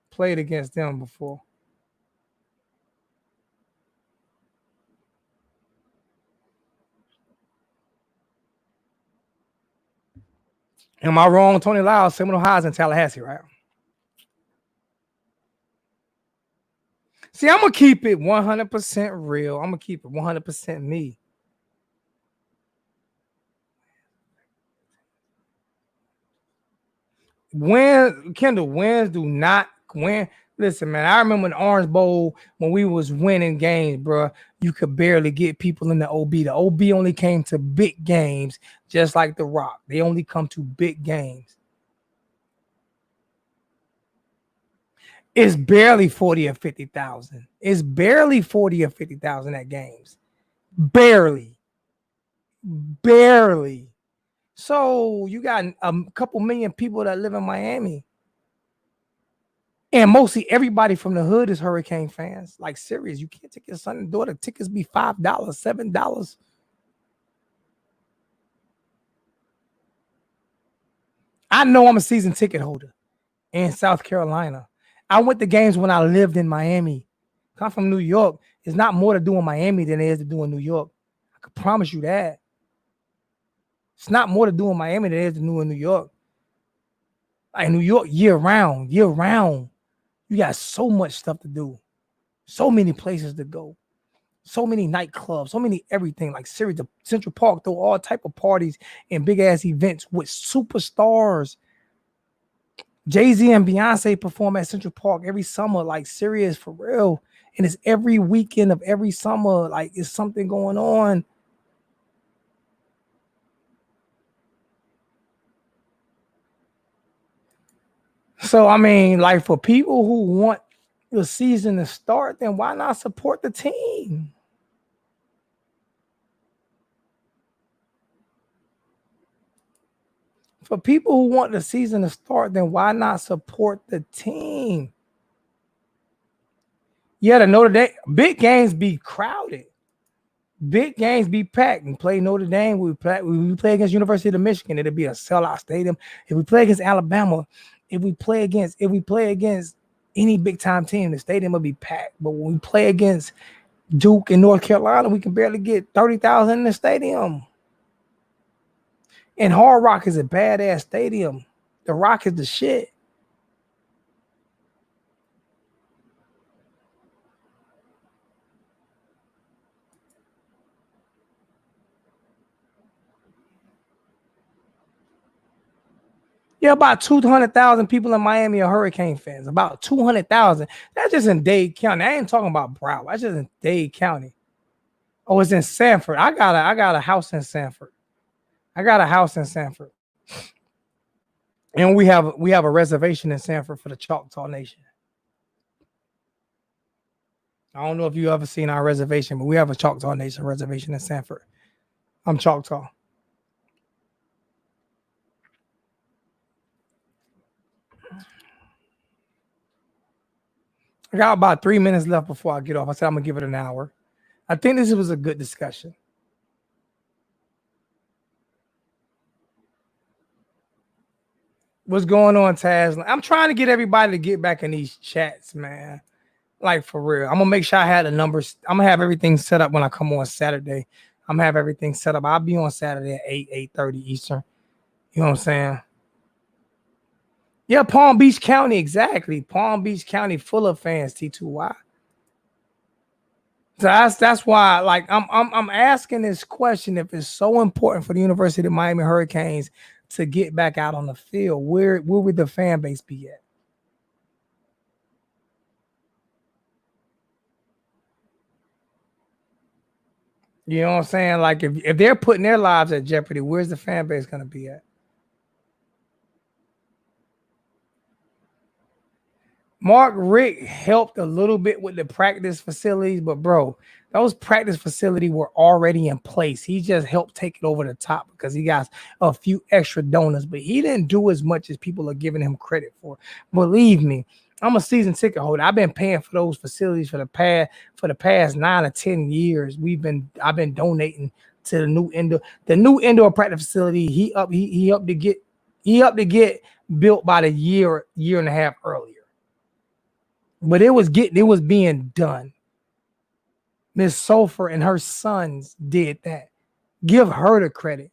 Played against them before. Am I wrong, Tony Lyles? Seminole High's in Tallahassee, right? See, I'm going to keep it 100% real. I'm going to keep it 100% me. Wins do not win. Listen, man, I remember in the Orange Bowl when we was winning games, bro, you could barely get people in the OB. The OB only came to big games, just like The Rock. They only come to big games. It's barely 40 or 50,000. It's barely 40 or 50,000 at games. Barely. So you got a couple million people that live in Miami. And mostly everybody from the hood is Hurricane fans. Like, serious. You can't take your son and daughter. Tickets be $5, $7. I know I'm a season ticket holder in South Carolina. I went to games when I lived in Miami. I'm from New York. It's not more to do in Miami than it is to do in New York. I can promise you that. It's not more to do in Miami than it is to do in New York. Like, New York, year round. You got so much stuff to do. So many places to go. So many nightclubs, so many everything. Like Sirius, the Central Park, throw all type of parties and big ass events with superstars. Jay-Z and Beyonce perform at Central Park every summer, like Sirius for real. And it's every weekend of every summer. Like it's something going on. So I mean, like for people who want the season to start, then why not support the team? For people who want the season to start, then why not support the team? Yeah, the Notre Dame big games be crowded. Big games be packed. And play Notre Dame, we play against University of Michigan, it'll be a sellout stadium. If we play against Alabama, if we play against any big time team, the stadium will be packed. But when we play against Duke and North Carolina, we can barely get 30,000 in the stadium. And Hard Rock is a badass stadium. The Rock is the shit. Yeah, about 200,000 people in Miami are Hurricane fans. About 200,000. That's just in Dade County. I ain't talking about Broward. That's just in Dade County. Oh, it's in Sanford. I got a house in Sanford. And we have a reservation in Sanford for the Choctaw Nation. I don't know if you ever seen our reservation, but we have a Choctaw Nation reservation in Sanford. I'm Choctaw. I got about 3 minutes left before I get off. I said I'm gonna give it an hour. I think this was a good discussion. What's going on, Taz? I'm trying to get everybody to get back in these chats, man. Like for real. I'm gonna make sure I had the numbers. I'm gonna have everything set up when I come on Saturday. I'm gonna have everything set up. I'll be on Saturday at 8:30 Eastern. You know what I'm saying? Yeah, Palm Beach County, exactly. Palm Beach County full of fans, T2Y. So that's why, like, I'm asking this question if it's so important for the University of Miami Hurricanes to get back out on the field. Where would the fan base be at? You know what I'm saying? Like, if they're putting their lives at jeopardy, where's the fan base going to be at? Mark Richt helped a little bit with the practice facilities, but bro, those practice facilities were already in place. He just helped take it over the top because he got a few extra donors, but he didn't do as much as people are giving him credit for. Believe me, I'm a season ticket holder. I've been paying for those facilities for the past 9 or 10 years. I've been donating to the new indoor practice facility. He helped to get built by the year and a half earlier. But it was being done. Miss Sofer and her sons did that. Give her the credit.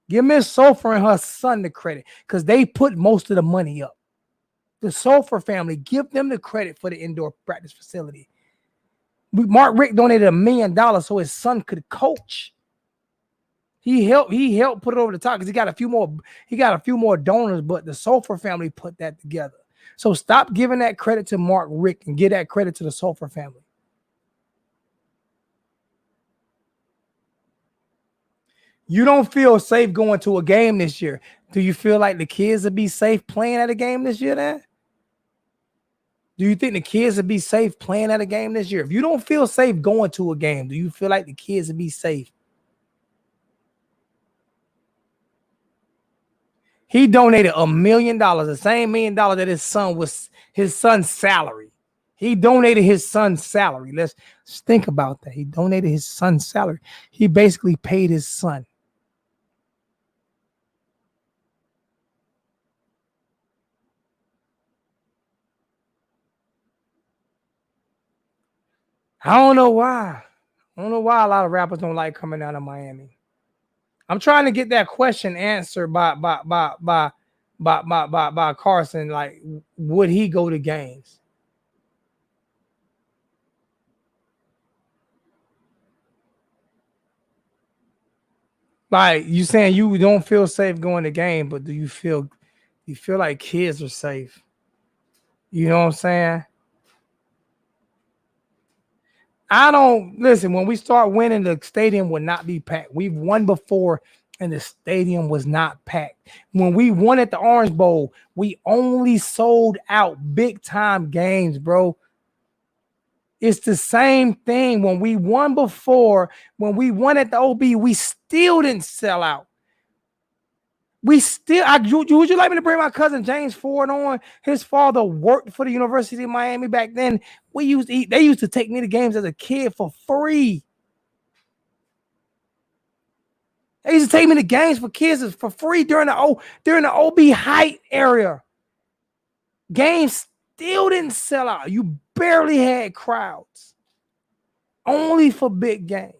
Give Miss Sofer and her son the credit because they put most of the money up. The Sofer family, give them the credit for the indoor practice facility. Mark Richt donated $1 million so his son could coach. He helped put it over the top because he got a few more donors, but the Sofer family put that together. So stop giving that credit to Mark Richt and give that credit to the Sofer family. You don't feel safe going to a game this year. Do you feel like the kids would be safe playing at a game this year then? Do you think the kids would be safe playing at a game this year? If you don't feel safe going to a game, do you feel like the kids would be safe? He donated $1 million, the same $1 million that his son's salary. He donated his son's salary. Let's think about that. He donated his son's salary. He basically paid his son. I don't know why. I don't know why a lot of rappers don't like coming down to Miami. I'm trying to get that question answered by Carson. Like, would he go to games? Like you saying you don't feel safe going to game, but do you feel like kids are safe? You know what I'm saying? I don't listen. When we start winning, the stadium will not be packed. We've won before, and the stadium was not packed. When we won at the Orange Bowl, we only sold out big time games, bro. It's the same thing. When we won before, when we won at the OB, we still didn't sell out. We still, would you like me to bring my cousin James Ford on? His father worked for the University of Miami back then. They used to take me to games as a kid for free. They used to take me to games for kids for free during the OB height area. Games still didn't sell out. You barely had crowds. Only for big games.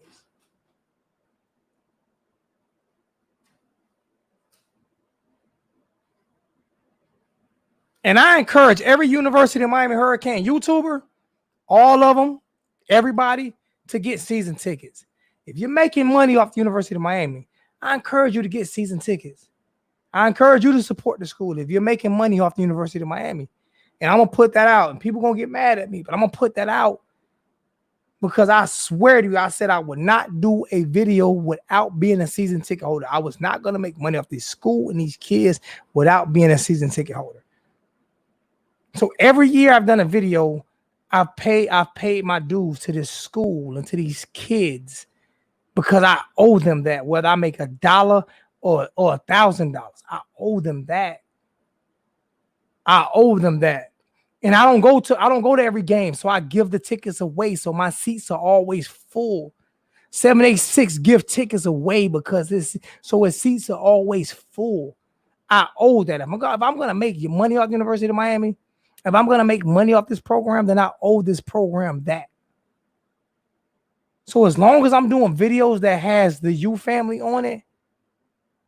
And I encourage every University of Miami Hurricane YouTuber, all of them, everybody, to get season tickets. If you're making money off the University of Miami, I encourage you to get season tickets. I encourage you to support the school if you're making money off the University of Miami. And I'm going to put that out. And people going to get mad at me, but I'm going to put that out because I swear to you, I said I would not do a video without being a season ticket holder. I was not going to make money off this school and these kids without being a season ticket holder. So every year I've done a video, I've paid my dues to this school and to these kids because I owe them that. Whether I make $1 or $1,000, I owe them that. I owe them that. And I don't go to every game, so I give the tickets away. So my seats are always full. 786 give tickets away because his seats are always full. I owe that. If I'm gonna make money off the University of Miami, if I'm gonna make money off this program, then I owe this program that. So as long as I'm doing videos that has the U family on it,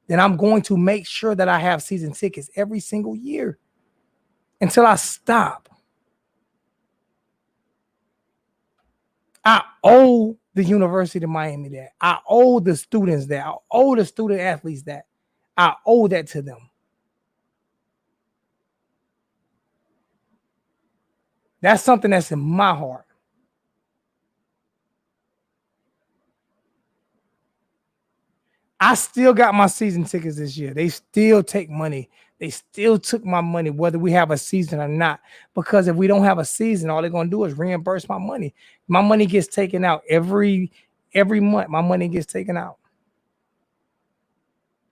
then I'm going to make sure that I have season tickets every single year until I stop. I owe the University of Miami that. I owe the students that. I owe the student athletes that. I owe that to them. That's something that's in my heart. I still got my season tickets this year. They still take money. They still took my money, whether we have a season or not. Because if we don't have a season, all they're gonna do is reimburse my money. My money gets taken out every month. My money gets taken out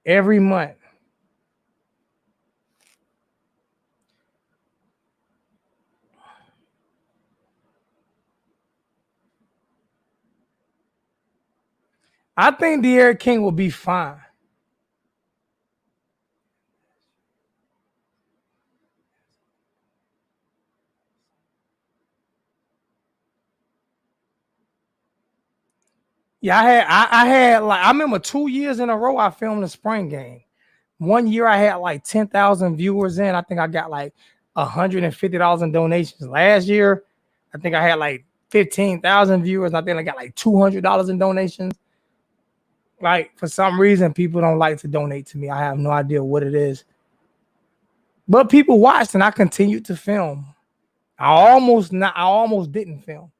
every month. I think De'Aaron King will be fine. Yeah, I had like I remember 2 years in a row I filmed the spring game. One year I had like 10,000 viewers in. I think I got like $150 in donations. Last year, I think I had like 15,000 viewers. I think I got like $200 in donations. Like for some reason, people don't like to donate to me. I have no idea what it is. But people watched and I continued to film. I almost didn't film.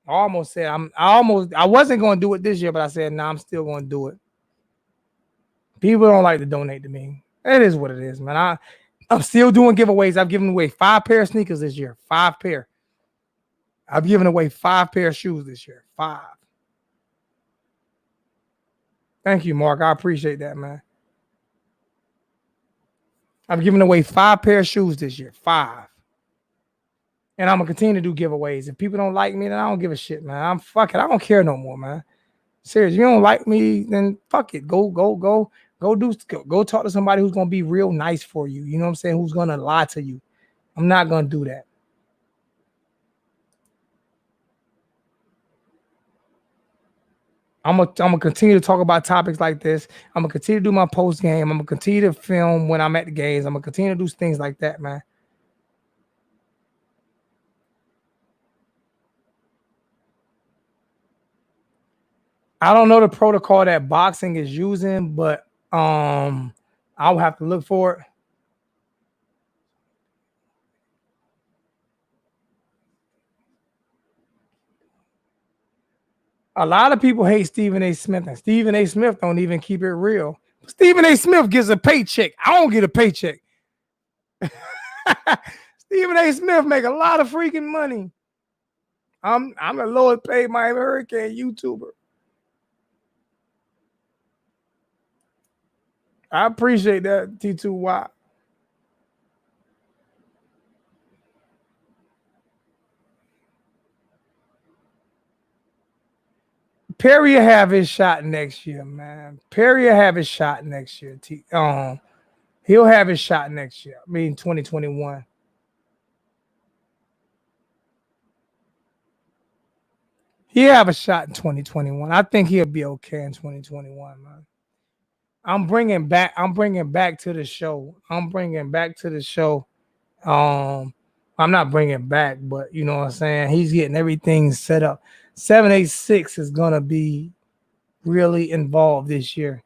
I almost said I wasn't going to do it this year, but I said, I'm still going to do it. People don't like to donate to me. It is what it is, man. I'm still doing giveaways. I've given away 5 pair of sneakers this year. 5 pair. I've given away 5 pair of shoes this year. 5. Thank you, Mark. I appreciate that, man. I've given away 5 pair of shoes this year. 5. And I'm gonna continue to do giveaways. If people don't like me, then I don't give a shit, man. Fuck it. I don't care no more, man. Seriously, you don't like me, then fuck it. Go talk to somebody who's gonna be real nice for you. You know what I'm saying? Who's gonna lie to you. I'm not gonna do that. I'm gonna continue to talk about topics like this. I'm gonna continue to do my post game. I'm gonna continue to film when I'm at the games. I'm gonna continue to do things like that, man. I don't know the protocol that boxing is using, but I'll have to look for it. A lot of people hate Stephen A. Smith, and Stephen A. Smith don't even keep it real. Stephen A. Smith gets a paycheck. I don't get a paycheck. Stephen A. Smith make a lot of freaking money. I'm the lowest paid Miami Hurricane YouTuber. I appreciate that, T2Y. Perry will have his shot next year, man. Perry will have his shot next year. He'll have his shot next year. I mean, 2021. He'll have a shot in 2021. I think he'll be okay in 2021, man. I'm bringing back to the show. I'm not bringing back, but you know what I'm saying? He's getting everything set up. 786 is going to be really involved this year.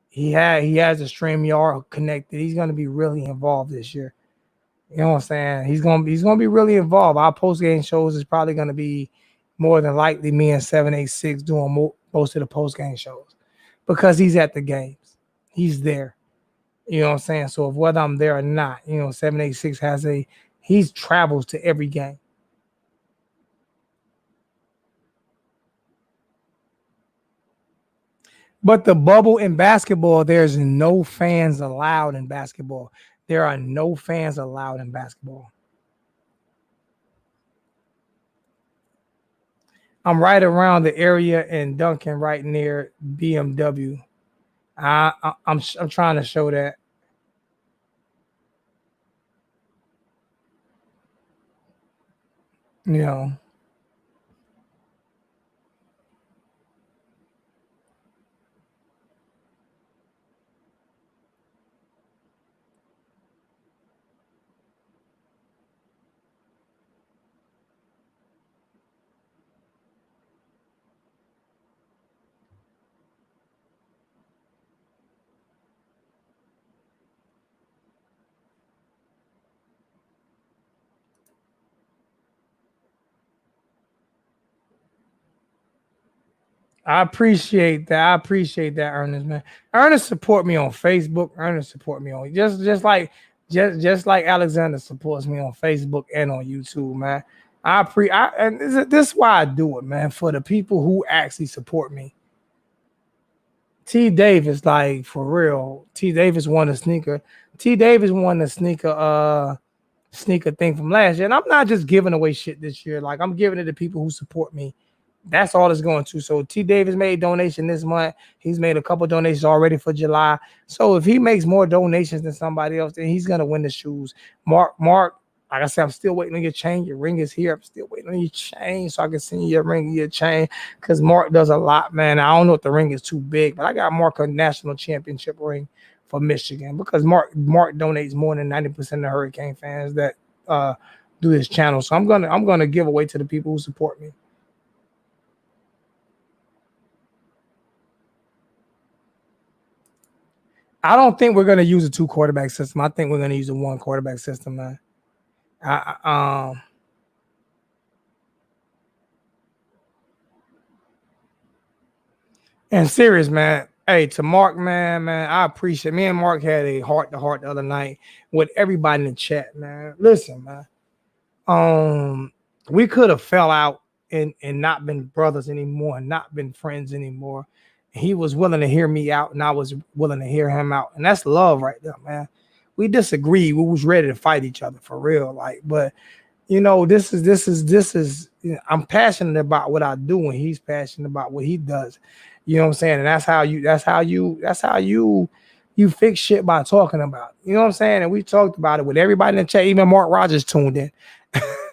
He has a StreamYard connected. He's going to be really involved this year. You know what I'm saying? He's going to be really involved. Our post game shows is probably going to be more than likely me and 786 doing most of the post game shows because he's at the games. He's there. You know what I'm saying? So if whether I'm there or not, 786 he travels to every game. But the bubble in basketball, there's no fans allowed in basketball. There are no fans allowed in basketball. I'm right around the area in Duncan, right near BMW. I'm trying to show that. You know. I appreciate that, Ernest, man. Ernest support me on Facebook. Ernest support me on just like Alexander supports me on Facebook and on YouTube, man. And this is why I do it, man. For the people who actually support me. T Davis, like for real. T Davis won a sneaker. T Davis won the sneaker thing from last year. And I'm not just giving away shit this year. Like I'm giving it to people who support me. That's all it's going to. So T Davis made donation this month. He's made a couple donations already for July. So if he makes more donations than somebody else, then he's gonna win the shoes. Mark, like I said, I'm still waiting on your chain. Your ring is here. I'm still waiting on your chain so I can send you your ring and your chain. Because Mark does a lot, man. I don't know if the ring is too big, but I got Mark a national championship ring for Michigan because Mark donates more than 90% of the Hurricane fans that do his channel. So I'm gonna give away to the people who support me. I don't think we're going to use a 2-quarterback system. I think we're going to use a 1-quarterback system, man. And serious, man. Hey, to Mark, man, I appreciate. Me and Mark had a heart-to-heart the other night with everybody in the chat, man. Listen, man. We could have fell out and not been brothers anymore, and not been friends anymore. He was willing to hear me out, and I was willing to hear him out, and that's love right there, man. We disagreed. We was ready to fight each other for real, like. But this is. I'm passionate about what I do, and he's passionate about what he does. You know what I'm saying? And that's how you fix shit by talking about it. You know what I'm saying? And we talked about it with everybody in the chat. Even Mark Rogers tuned in.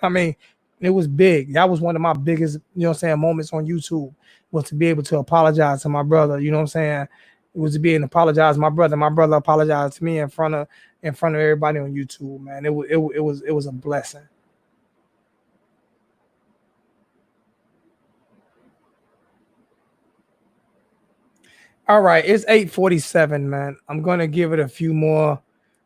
I mean, it was big. That was one of my biggest, moments on YouTube was to be able to apologize to my brother. You know what I'm saying? It was to be able to apologize to my brother. My brother apologized to me in front of everybody on YouTube, man. It was a blessing. All right, it's 8:47, man. I'm gonna give it a few more.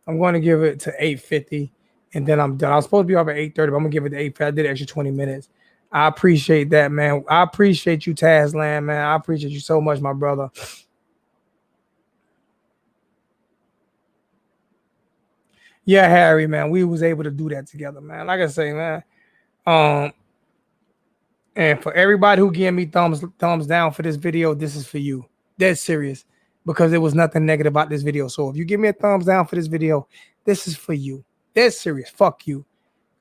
I'm gonna give it to 8:50, and then I'm done. I was supposed to be off at 8:30, but I'm gonna give it to 8:50. I did an extra 20 minutes. I appreciate that, man. I appreciate you, Tazland, man. I appreciate you so much, my brother. Yeah, Harry, man. We was able to do that together, man. Like I say, man. Um, and for everybody who gave me thumbs down for this video, this is for you. Dead serious. Because there was nothing negative about this video. So if you give me a thumbs down for this video, this is for you. Dead serious. Fuck you.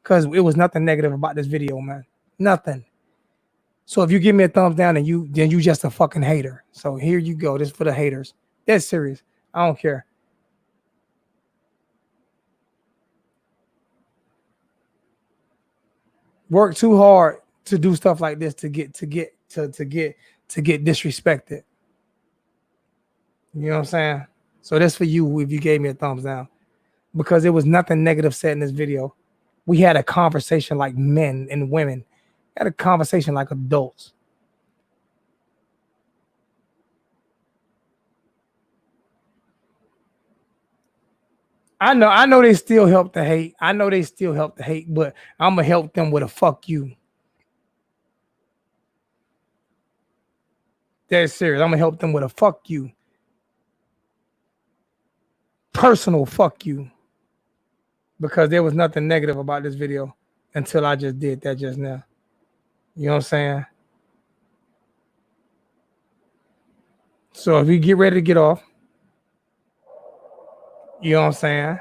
Because it was nothing negative about this video, man. Nothing. So if you give me a thumbs down, then you just a fucking hater. So here you go. This is for the haters. Dead serious. I don't care. Work too hard to do stuff like this to get disrespected. You know what I'm saying? So that's for you if you gave me a thumbs down. Because there was nothing negative said in this video. We had a conversation like men and women. We had a conversation like adults. I know they still help the hate. I know they still help the hate, but I'm gonna help them with a fuck you. That's serious. I'm gonna help them with a fuck you. Personal fuck you. Because there was nothing negative about this video until I just did that just now. You know what I'm saying? So if you get ready to get off, you know what I'm saying?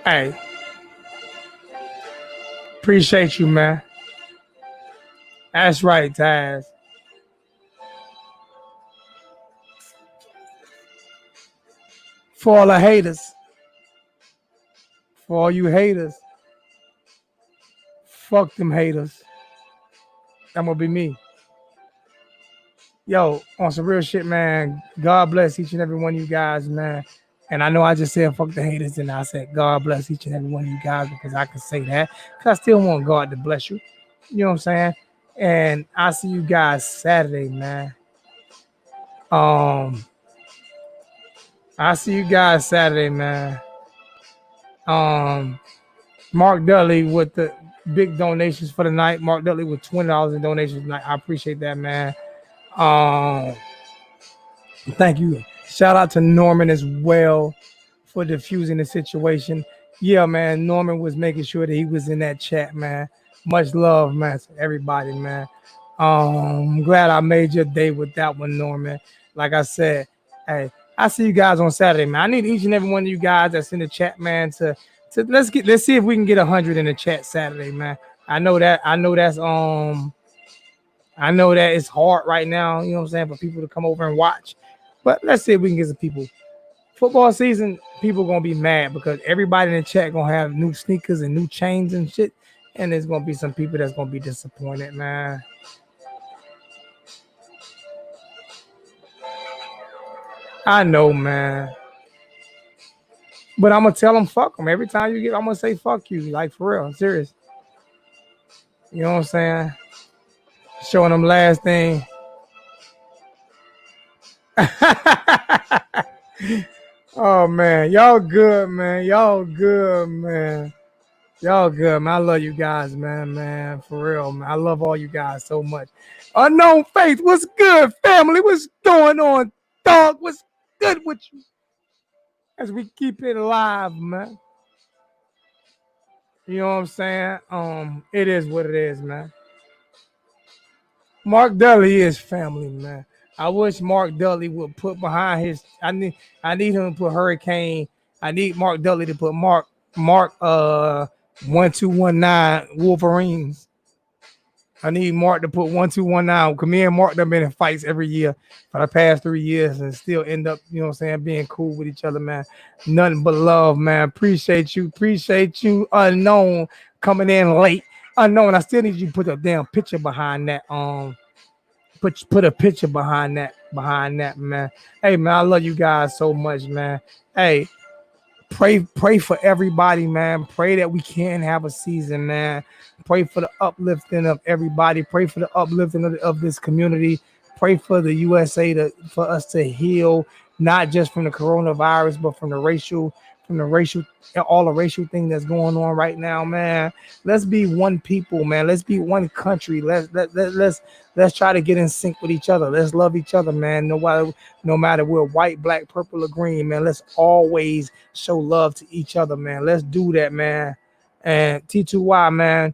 Hey, appreciate you, man. That's right, Taz. For all the haters. For all you haters. Fuck them haters. That gonna be me. Yo, on some real shit, man. God bless each and every one of you guys, man. And I know I just said fuck the haters, and I said God bless each and every one of you guys because I can say that. Because I still want God to bless you. You know what I'm saying? And I'll see you guys Saturday, man. I'll see you guys Saturday, man. Mark Dudley with the big donations for the night. Mark Dudley with $20 in donations tonight. I appreciate that, man. Thank you. Shout out to Norman as well for diffusing the situation. Yeah, man. Norman was making sure that he was in that chat, man. Much love, man, to everybody, man. I'm glad I made your day with that one, Norman. Like I said, hey, I see you guys on Saturday, man. I need each and every one of you guys that's in the chat, man, to let's see if we can get 100 in the chat Saturday, man. I know that it's hard right now, you know what I'm saying, for people to come over and watch. But let's see if we can get some people. Football season, people gonna be mad because everybody in the chat gonna have new sneakers and new chains and shit. And there's gonna be some people that's gonna be disappointed, man. I know, man. But I'm gonna tell them fuck them. Every time you get, I'm gonna say fuck you. Like for real, serious. You know what I'm saying? Showing them last thing. Oh man, y'all good, man. Y'all good, man. Y'all good, man. I love you guys, man. For real, man. I love all you guys so much. Unknown Faith, what's good, family? What's going on, dog? What's good with you? As we keep it alive, man. You know what I'm saying? It is what it is, man. Mark Dudley is family, man. I wish Mark Dudley would put behind his. I need him to put Hurricane. I need Mark Dudley to put Mark 1219 Wolverines. I need Mark to put 1219. Cause me and Mark done been in fights every year for the past 3 years and still end up, you know what I'm saying, being cool with each other, man. Nothing but love, man. Appreciate you. Unknown coming in late. Unknown. I still need you to put a damn picture behind that. Put a picture behind that, man. Hey, man, I love you guys so much, man. Hey, Pray for everybody, man. Pray that we can have a season, man. Pray for the uplifting of everybody. Pray for the uplifting of this community. Pray for the USA for us to heal, not just from the coronavirus, but from the racial, all the racial thing that's going on right now, man. Let's be one people, man. Let's be one country. Let's try to get in sync with each other. Let's love each other, man. No matter we're white, black, purple, or green, man. Let's always show love to each other, man. Let's do that, man. And T2Y, man.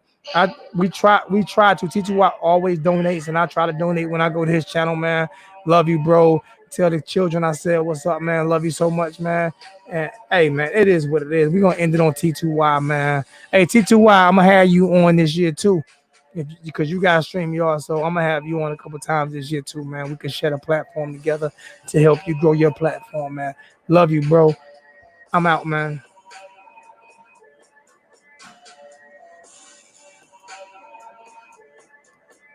We try to. T2Y always donates, and I try to donate when I go to his channel, man. Love you, bro. Tell the children I said what's up, man. Love you so much, man. And hey, man, it is what it is. We're gonna end it on T2Y, man. Hey, T2Y, I'm gonna have you on this year too. Because you guys stream y'all, so I'm gonna have you on a couple times this year too, man. We can share a platform together to help you grow your platform, man. Love you, bro. I'm out, man.